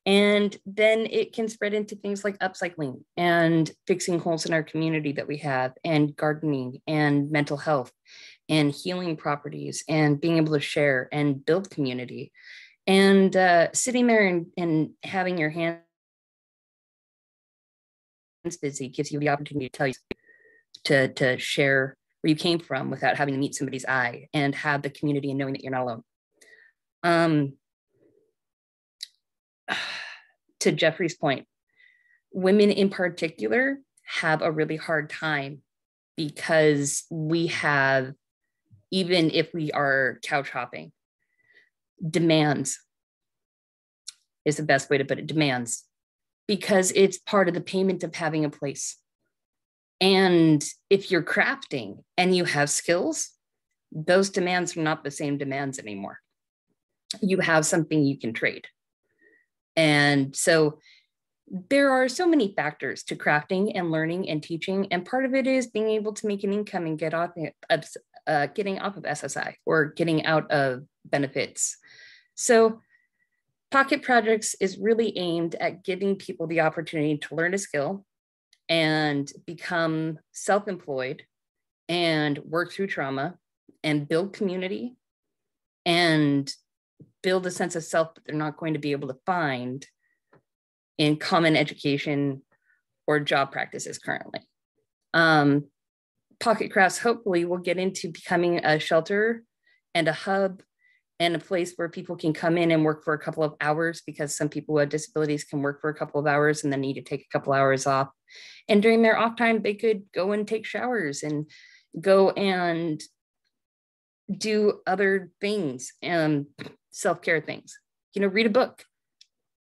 And then it can spread into things like upcycling and fixing holes in our community that we have, and gardening and mental health and healing properties and being able to share and build community. And sitting there and having your hands busy gives you the opportunity to tell you to share where you came from without having to meet somebody's eye, and have the community and knowing that you're not alone. To Jeffrey's point, women in particular have a really hard time because we have, even if we are couch hopping, demands is the best way to put it, demands, because it's part of the payment of having a place. And if you're crafting and you have skills, those demands are not the same demands anymore. You have something you can trade. And so there are so many factors to crafting and learning and teaching. And part of it is being able to make an income and get off of getting off of SSI or getting out of benefits. So Pocket Projects is really aimed at giving people the opportunity to learn a skill and become self-employed and work through trauma and build community and build a sense of self that they're not going to be able to find in common education or job practices currently. Pocket Crafts hopefully will get into becoming a shelter and a hub and a place where people can come in and work for a couple of hours, because some people with disabilities can work for a couple of hours and then need to take a couple hours off. And during their off time, they could go and take showers and go and do other things and self-care things, read a book,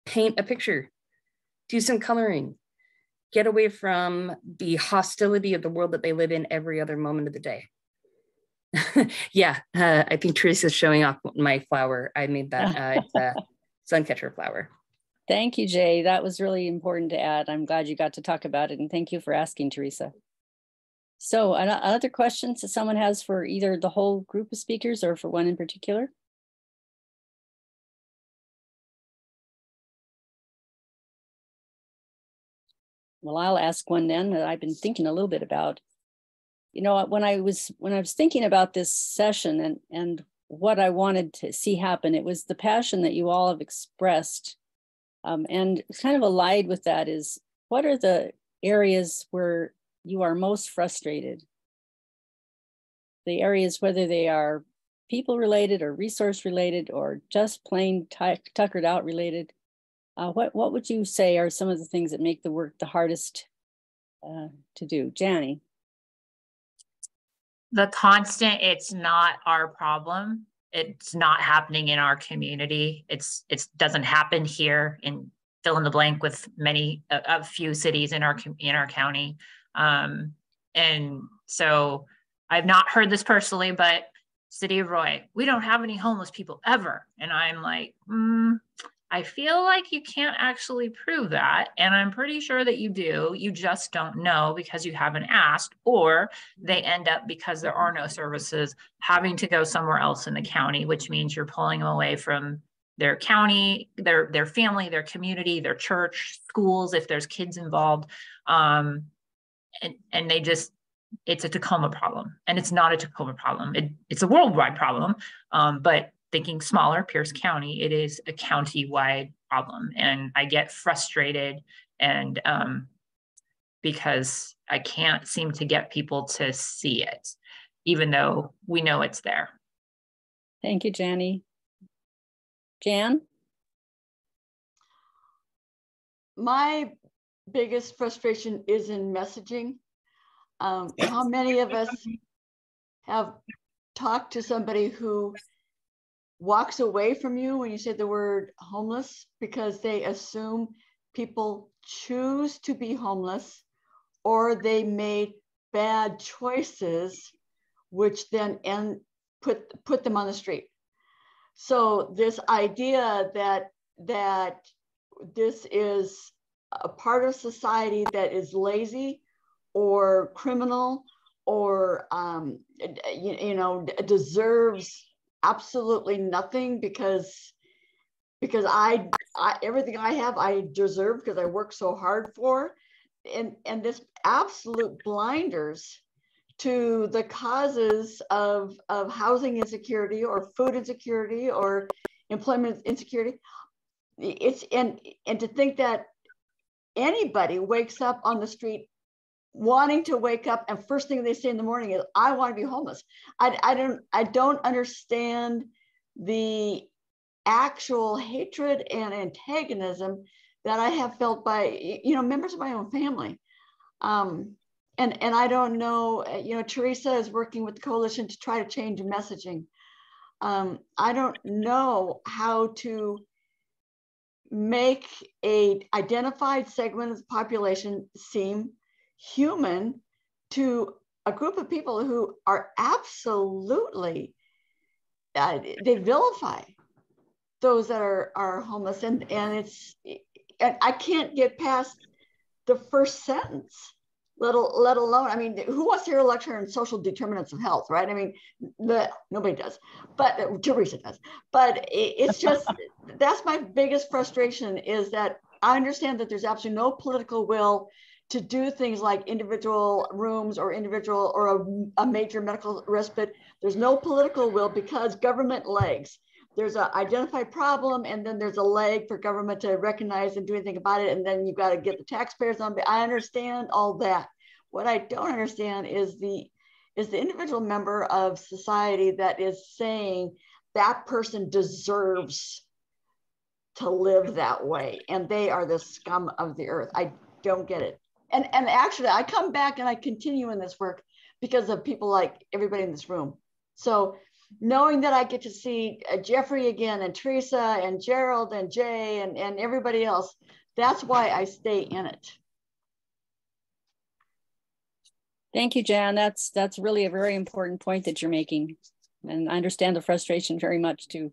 paint a picture, do some coloring, get away from the hostility of the world that they live in every other moment of the day. Yeah, I think Teresa's showing off my flower. I made that, it's a suncatcher flower. Thank you, Jay. That was really important to add. I'm glad you got to talk about it, and thank you for asking, Teresa. So other questions that someone has for either the whole group of speakers or for one in particular? Well, I'll ask one then that I've been thinking a little bit about. When I was thinking about this session and what I wanted to see happen, it was the passion that you all have expressed. And kind of allied with that is, what are the areas where you are most frustrated? The areas, whether they are people related or resource related or just plain tuckered out related. What would you say are some of the things that make the work the hardest to do? Jani? The constant, it's not our problem. It's not happening in our community. It doesn't happen here in fill in the blank with a few cities in our county. And so I've not heard this personally, but City of Roy, we don't have any homeless people ever. And I'm like, I feel like you can't actually prove that. And I'm pretty sure that you do. You just don't know because you haven't asked, or they end up, because there are no services, having to go somewhere else in the county, which means you're pulling them away from their county, their family, their community, their church, schools, if there's kids involved. And they just, it's a Tacoma problem. And it's not a Tacoma problem. It's a worldwide problem, but thinking smaller, Pierce County, it is a county-wide problem. And I get frustrated and because I can't seem to get people to see it, even though we know it's there. Thank you, Jani. Jan? My biggest frustration is in messaging. How many of us have talked to somebody who walks away from you when you say the word homeless, because they assume people choose to be homeless or they made bad choices, which then put them on the street. So this idea that this is a part of society that is lazy or criminal or deserves absolutely nothing because I everything I have I deserve because I work so hard for, and this absolute blinders to the causes of housing insecurity or food insecurity or employment insecurity. It's and to think that anybody wakes up on the street wanting to wake up and first thing they say in the morning is, I want to be homeless. I don't understand the actual hatred and antagonism that I have felt by, members of my own family. And I don't know, Teresa is working with the coalition to try to change messaging. I don't know how to make a identified segment of the population seem human to a group of people who are absolutely, they vilify those that are homeless. And I can't get past the first sentence, let alone, I mean, who wants to hear a lecture on social determinants of health, right? I mean, nobody does, but Teresa does. But it's just, that's my biggest frustration, is that I understand that there's absolutely no political will to do things like individual rooms or a major medical respite. There's no political will because government lags. There's an identified problem, and then there's a leg for government to recognize and do anything about it, and then you've got to get the taxpayers on. I understand all that. What I don't understand is the individual member of society that is saying that person deserves to live that way, and they are the scum of the earth. I don't get it. And actually, I come back and I continue in this work because of people like everybody in this room. So knowing that I get to see Jeffrey again, and Teresa and Gerald and Jay and everybody else, that's why I stay in it. Thank you, Jan. That's really a very important point that you're making. And I understand the frustration very much too.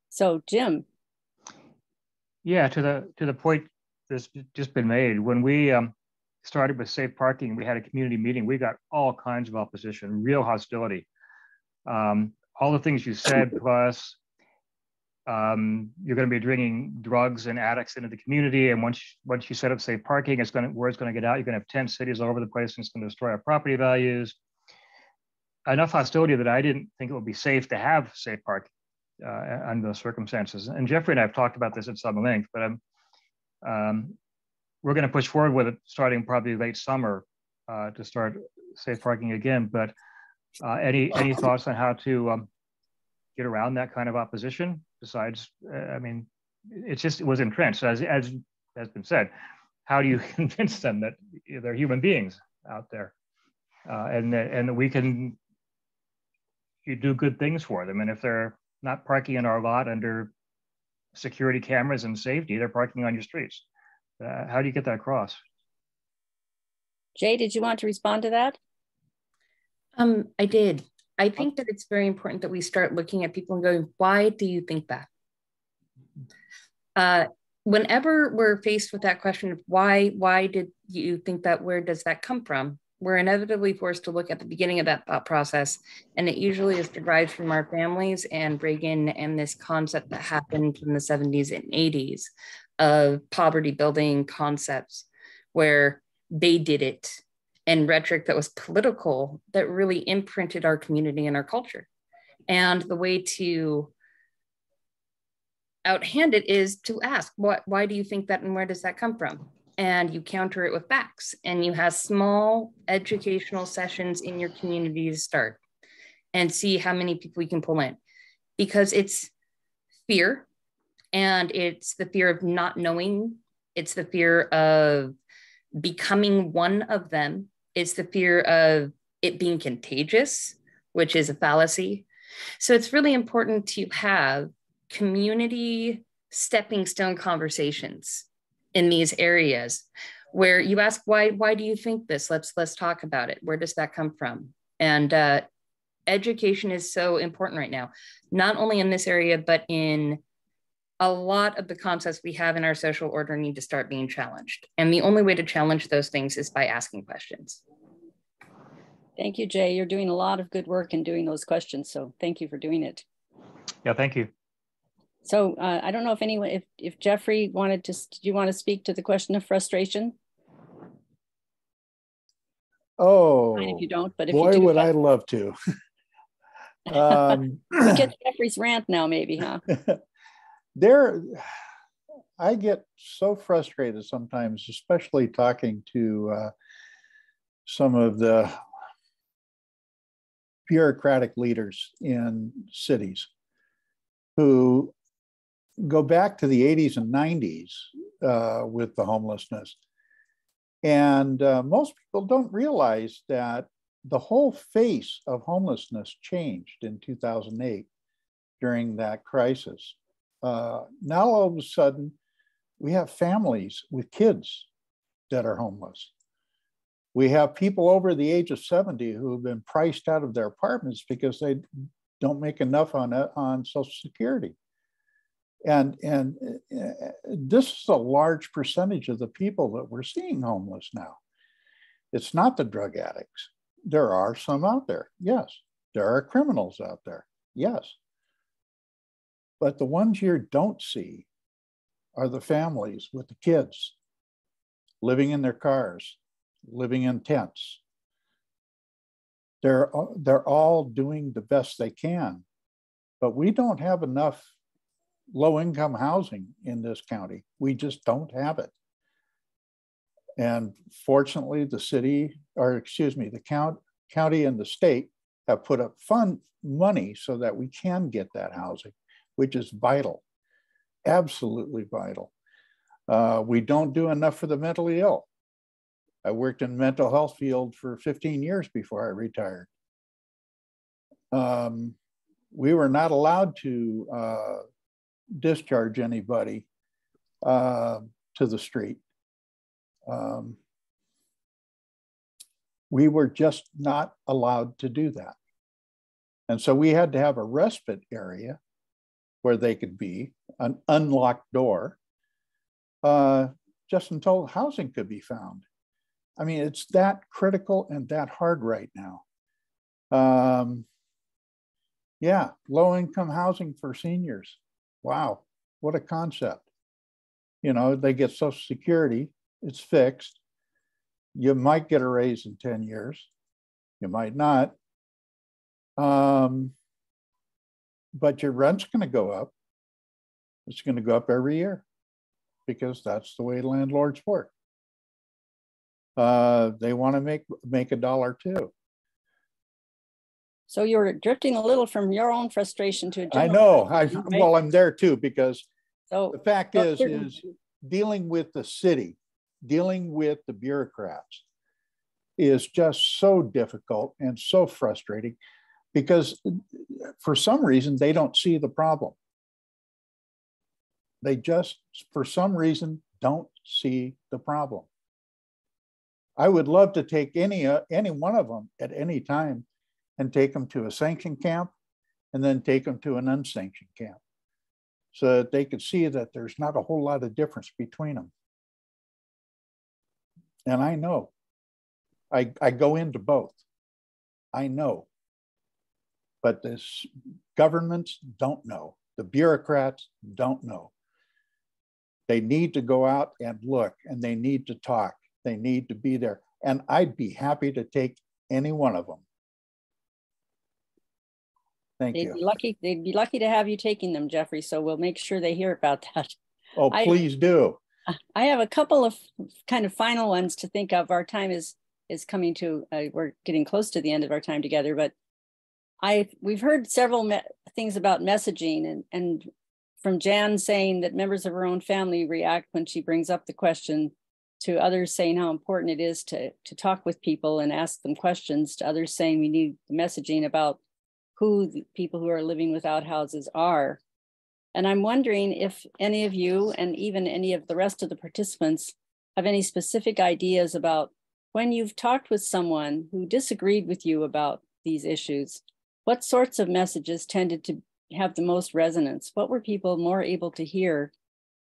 So Jim. Yeah, to the point that's just been made, when we started with safe parking, we had a community meeting, we got all kinds of opposition, real hostility. All the things you said, plus you're going to be bringing drugs and addicts into the community, and once you set up safe parking, word's going to get out. You're going to have tent cities all over the place, and it's going to destroy our property values. Enough hostility that I didn't think it would be safe to have safe parking under those circumstances. And Jeffrey and I have talked about this at some length, but we're going to push forward with it starting probably late summer to start safe parking again. But any thoughts on how to get around that kind of opposition? Besides, I mean, it was entrenched, as has been said. How do you convince them that they're human beings out there, and that we can do good things for them? And if they're not parking in our lot under security cameras and safety, they're parking on your streets. How do you get that across? Jay, did you want to respond to that? I did. I think that it's very important that we start looking at people and going, why do you think that? Whenever we're faced with that question of why did you think that, where does that come from? We're inevitably forced to look at the beginning of that thought process. And it usually is derived from our families and Reagan and this concept that happened in the 70s and 80s of poverty building concepts, where they did it, and rhetoric that was political that really imprinted our community and our culture. And the way to outhand it is to ask, why do you think that, and where does that come from? And you counter it with facts, and you have small educational sessions in your community to start and see how many people you can pull in, because it's fear, and it's the fear of not knowing. It's the fear of becoming one of them. It's the fear of it being contagious, which is a fallacy. So it's really important to have community stepping stone conversations in these areas where you ask, why do you think this? Let's talk about it. Where does that come from? And education is so important right now, not only in this area, but in a lot of the concepts we have in our social order need to start being challenged. And the only way to challenge those things is by asking questions. Thank you, Jay. You're doing a lot of good work in doing those questions. So thank you for doing it. Yeah, thank you. So I don't know if anyone, if Jeffrey wanted to, do you want to speak to the question of frustration? Oh, Fine if you don't, but if boy, you do, would I love to. we get Jeffrey's rant now, maybe, huh? I get so frustrated sometimes, especially talking to some of the bureaucratic leaders in cities who go back to the 80s and 90s with the homelessness. And most people don't realize that the whole face of homelessness changed in 2008 during that crisis. Now, all of a sudden, we have families with kids that are homeless. We have people over the age of 70 who have been priced out of their apartments because they don't make enough on Social Security. And this is a large percentage of the people that we're seeing homeless now. It's not the drug addicts. There are some out there, yes. There are criminals out there, yes. But the ones you don't see are the families with the kids living in their cars, living in tents. They're all doing the best they can, but we don't have enough low-income housing in this county. We just don't have it. And fortunately, the county and the state have put up money so that we can get that housing, which is vital, absolutely vital. We don't do enough for the mentally ill. I worked in the mental health field for 15 years before I retired. We were not allowed to discharge anybody to the street. We were just not allowed to do that. And so we had to have a respite area where they could be, an unlocked door, just until housing could be found. I mean, it's that critical and that hard right now. Yeah, low-income housing for seniors. Wow, what a concept. You know, they get Social Security, it's fixed. You might get a raise in 10 years. You might not. But your rent's gonna go up. It's gonna go up every year because that's the way landlords work. They wanna make a dollar too. So you're drifting a little from your own frustration to a general. I know, right? well, I'm there too, because so, the fact is dealing with the city, dealing with the bureaucrats is just so difficult and so frustrating because for some reason, they don't see the problem. They just, for some reason, don't see the problem. I would love to take any one of them at any time and take them to a sanctioned camp and then take them to an unsanctioned camp so that they could see that there's not a whole lot of difference between them. And I know, I go into both, I know, but this governments don't know, the bureaucrats don't know. They need to go out and look, and they need to talk, they need to be there. And I'd be happy to take any one of them. Thank you. They'd be lucky to have you taking them, Jeffrey. So we'll make sure they hear about that. Oh, please do. I have a couple of kind of final ones to think of. Our time is coming to, we're getting close to the end of our time together, but we've heard several things about messaging and from Jan saying that members of her own family react when she brings up the question, to others saying how important it is to talk with people and ask them questions, to others saying we need messaging about who the people who are living without houses are. And I'm wondering if any of you and even any of the rest of the participants have any specific ideas about when you've talked with someone who disagreed with you about these issues, what sorts of messages tended to have the most resonance? What were people more able to hear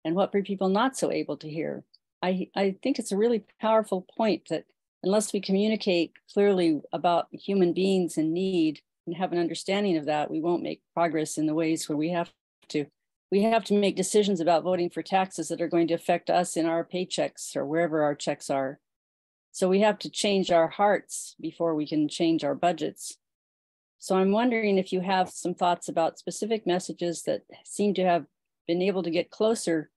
and what were people not so able to hear? I think it's a really powerful point that unless we communicate clearly about human beings in need and have an understanding of that, we won't make progress in the ways where we have to. We have to make decisions about voting for taxes that are going to affect us in our paychecks or wherever our checks are. So we have to change our hearts before we can change our budgets. So I'm wondering if you have some thoughts about specific messages that seem to have been able to get closer,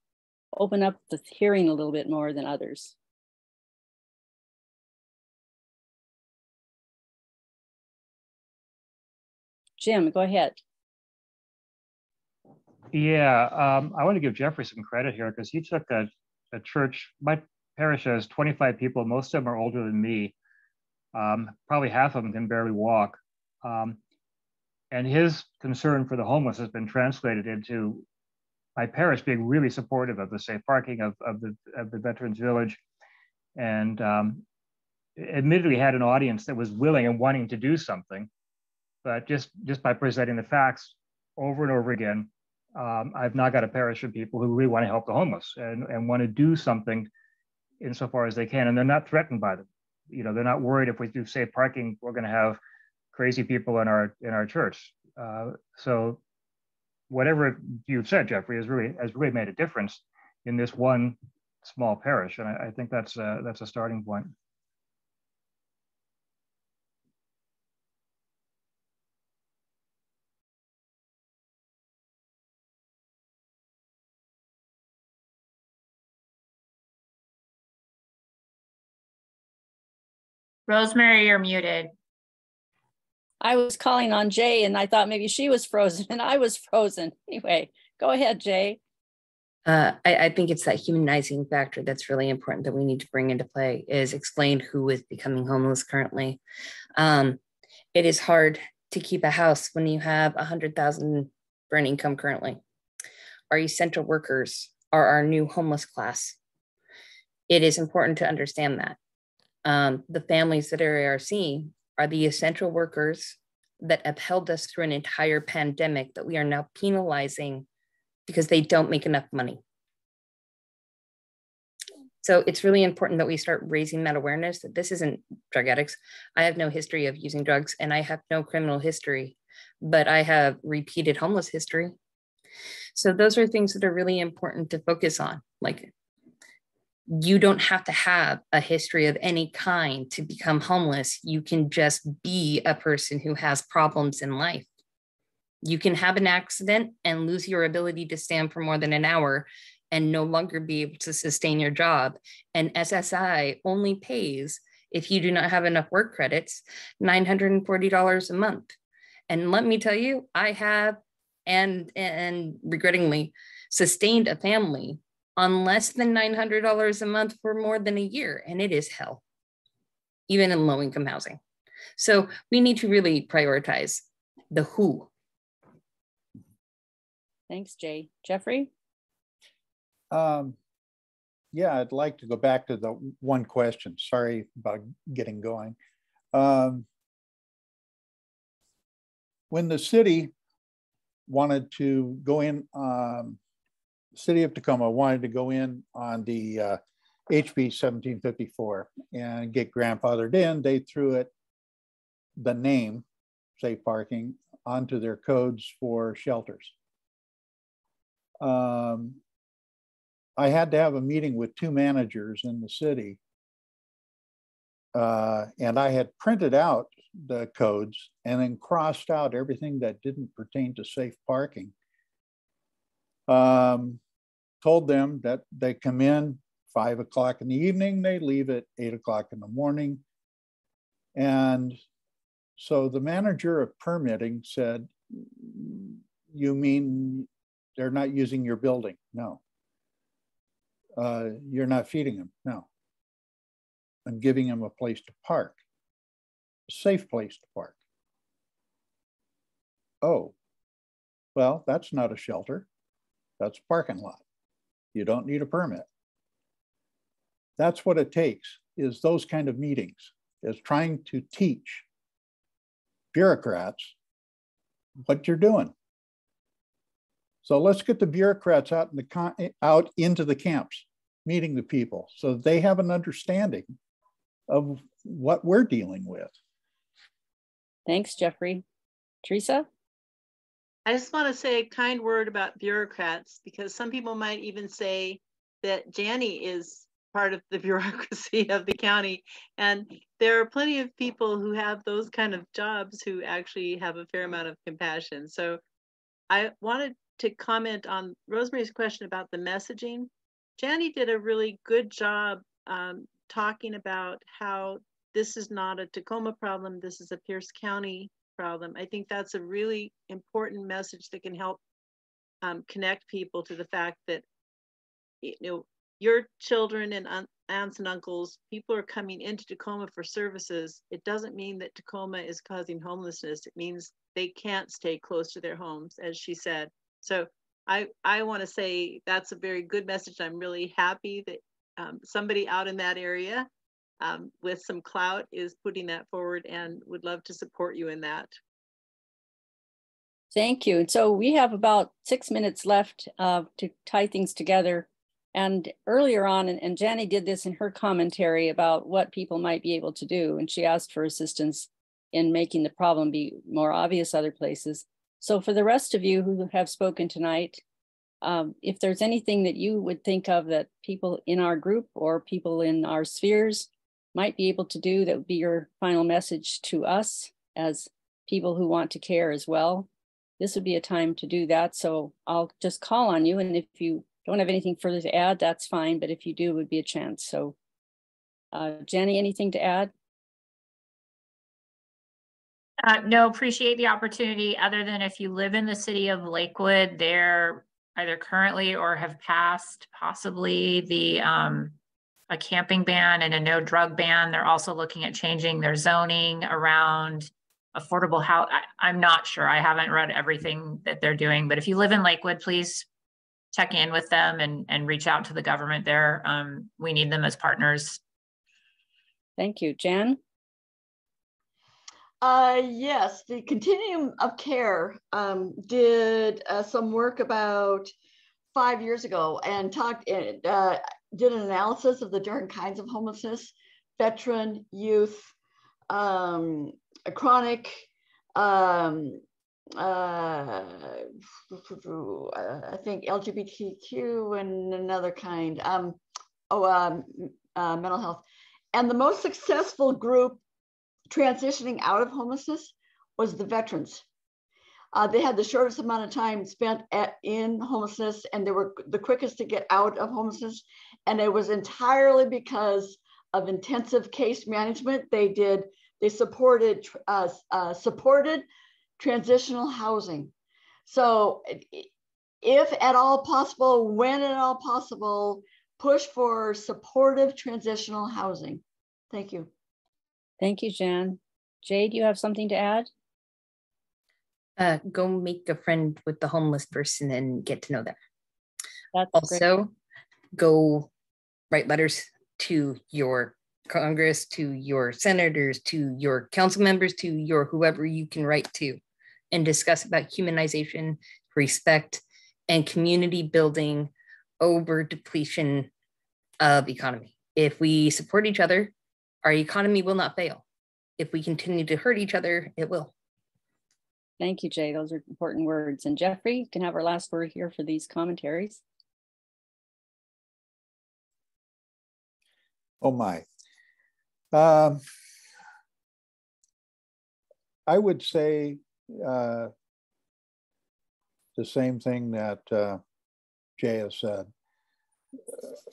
open up the hearing a little bit more than others. Jim, go ahead. Yeah, I want to give Jeffrey some credit here because he took a church. My parish has 25 people. Most of them are older than me. Probably half of them can barely walk. And his concern for the homeless has been translated into my parish being really supportive of the safe parking of the Veterans Village. And admittedly had an audience that was willing and wanting to do something. But just by presenting the facts over and over again, I've now got a parish of people who really want to help the homeless and want to do something insofar as they can. And they're not threatened by them. You know, they're not worried if we do safe parking, we're going to have crazy people in our church. So whatever you've said, Jeffrey, has really made a difference in this one small parish. And I think that's a starting point. Rosemary, you're muted. I was calling on Jay and I thought maybe she was frozen and I was frozen. Anyway, go ahead, Jay. I think it's that humanizing factor that's really important that we need to bring into play is explain who is becoming homeless currently. It is hard to keep a house when you have 100,000 for an income currently. Our essential workers are our new homeless class. It is important to understand that. The families that are seeing are the essential workers that upheld us through an entire pandemic that we are now penalizing because they don't make enough money. So it's really important that we start raising that awareness that this isn't drug addicts. I have no history of using drugs and I have no criminal history, but I have repeated homeless history. So those are things that are really important to focus on. Like, you don't have to have a history of any kind to become homeless. You can just be a person who has problems in life. You can have an accident and lose your ability to stand for more than an hour and no longer be able to sustain your job. And SSI only pays, if you do not have enough work credits, $940 a month. And let me tell you, I have, and regrettingly, sustained a family on less than $900 a month for more than a year. And it is hell, even in low-income housing. So we need to really prioritize the who. Thanks, Jay. Jeffrey? Yeah, I'd like to go back to the one question. Sorry about getting going. When the city wanted to go in, City of Tacoma wanted to go in on the HB 1754 and get grandfathered in, they threw the name, safe parking, onto their codes for shelters. I had to have a meeting with two managers in the city, and I had printed out the codes and then crossed out everything that didn't pertain to safe parking. Told them that they come in 5 o'clock in the evening, they leave at 8 o'clock in the morning. And so the manager of permitting said, "You mean they're not using your building?" "No." "You're not feeding them?" "No." "I'm giving them a place to park, a safe place to park." oh, well, that's not a shelter. That's a parking lot. You don't need a permit. That's what it takes, is those kind of meetings, is trying to teach bureaucrats what you're doing. So let's get the bureaucrats out into the camps, meeting the people, so they have an understanding of what we're dealing with. Thanks, Jeffrey. Teresa? I just want to say a kind word about bureaucrats, because some people might even say that Janie is part of the bureaucracy of the county. And there are plenty of people who have those kind of jobs who actually have a fair amount of compassion. So I wanted to comment on Rosemary's question about the messaging. Janie did a really good job talking about how this is not a Tacoma problem, this is a Pierce County problem. I think that's a really important message that can help connect people to the fact that, you know, your children and aunts and uncles, people are coming into Tacoma for services. It doesn't mean that Tacoma is causing homelessness. It means they can't stay close to their homes, as she said. So I want to say that's a very good message. I'm really happy that somebody out in that area with some clout is putting that forward, and would love to support you in that. Thank you. And so we have about 6 minutes left to tie things together. And earlier on, and Janie did this in her commentary about what people might be able to do, and she asked for assistance in making the problem be more obvious other places. So for the rest of you who have spoken tonight, if there's anything that you would think of that people in our group or people in our spheres might be able to do, that would be your final message to us as people who want to care as well, this would be a time to do that. So I'll just call on you, and if you don't have anything further to add, that's fine, but if you do, it would be a chance. So Janie, anything to add? No, appreciate the opportunity, other than if you live in the city of Lakewood, they're either currently or have passed possibly the a camping ban and a no drug ban. They're also looking at changing their zoning around affordable house. I'm not sure. I haven't read everything that they're doing, but if you live in Lakewood, please check in with them and reach out to the government there. We need them as partners. Thank you. Jan? Yes, the Continuum of Care did some work about 5 years ago and did an analysis of the different kinds of homelessness: veteran, youth, chronic, I think LGBTQ and another kind, mental health. And the most successful group transitioning out of homelessness was the veterans. They had the shortest amount of time spent in homelessness, and they were the quickest to get out of homelessness. And it was entirely because of intensive case management. They supported transitional housing. So if at all possible, when at all possible, push for supportive transitional housing. Thank you. Thank you, Jan. Jade, you have something to add? Go make a friend with the homeless person and get to know them. That's also great. Go write letters to your Congress, to your senators, to your council members, to your whoever you can write to, and discuss about humanization, respect, and community building over depletion of economy. If we support each other, our economy will not fail. If we continue to hurt each other, it will. Thank you, Jay. Those are important words. And Jeffrey, you can have our last word here for these commentaries. Oh my. I would say the same thing that Jay has said.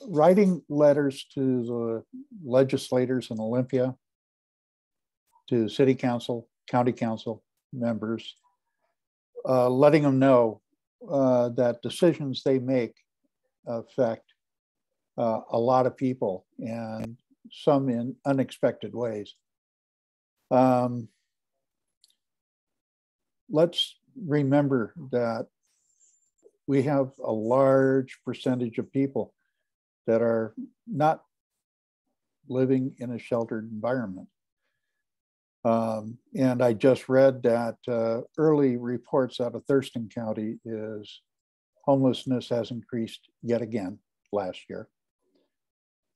Writing letters to the legislators in Olympia, to city council, county council members, letting them know that decisions they make affect a lot of people, and some in unexpected ways. Let's remember that we have a large percentage of people that are not living in a sheltered environment. And I just read that early reports out of Thurston County is homelessness has increased yet again last year.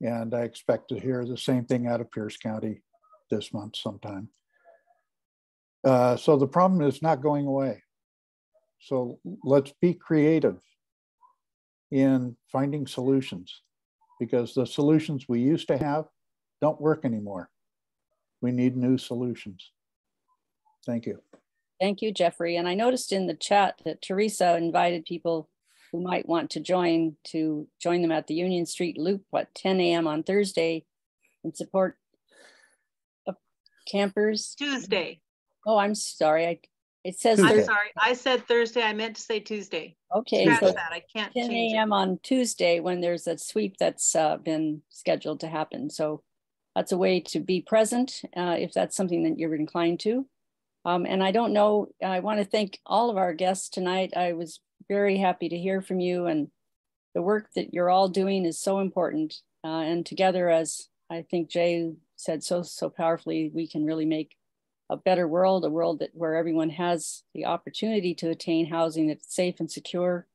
And I expect to hear the same thing out of Pierce County this month sometime. So the problem is not going away. So let's be creative in finding solutions, because the solutions we used to have don't work anymore. We need new solutions. Thank you. Thank you, Jeffrey. And I noticed in the chat that Teresa invited people who might want to join them at the Union Street Loop, 10 a.m. on Thursday, in support of campers. Tuesday. Oh, I'm sorry. It says Tuesday. I'm sorry. I said Thursday. I meant to say Tuesday. Okay, Scratch so that. I can't 10 change a.m. on Tuesday when there's a sweep that's been scheduled to happen. So that's a way to be present if that's something that you're inclined to. And I don't know, I want to thank all of our guests tonight. I was very happy to hear from you, and the work that you're all doing is so important. And together, as I think Jay said so powerfully, we can really make a better world, a world where everyone has the opportunity to attain housing that's safe and secure,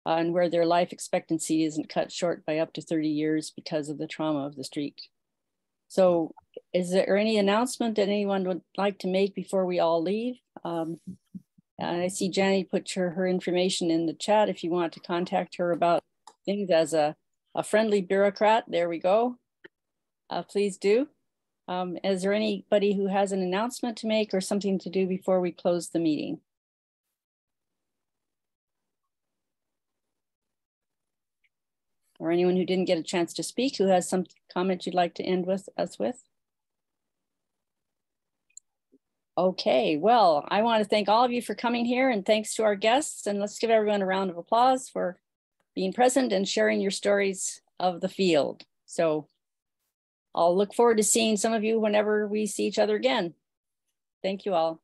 and where their life expectancy isn't cut short by up to 30 years because of the trauma of the street. So is there any announcement that anyone would like to make before we all leave? I see Jenny put her information in the chat if you want to contact her about things as a friendly bureaucrat. There we go. Please do. Is there anybody who has an announcement to make or something to do before we close the meeting? Or anyone who didn't get a chance to speak who has some comment you'd like to end us with? Okay, well, I want to thank all of you for coming here, and thanks to our guests, and let's give everyone a round of applause for being present and sharing your stories of the field. So I'll look forward to seeing some of you whenever we see each other again. Thank you all.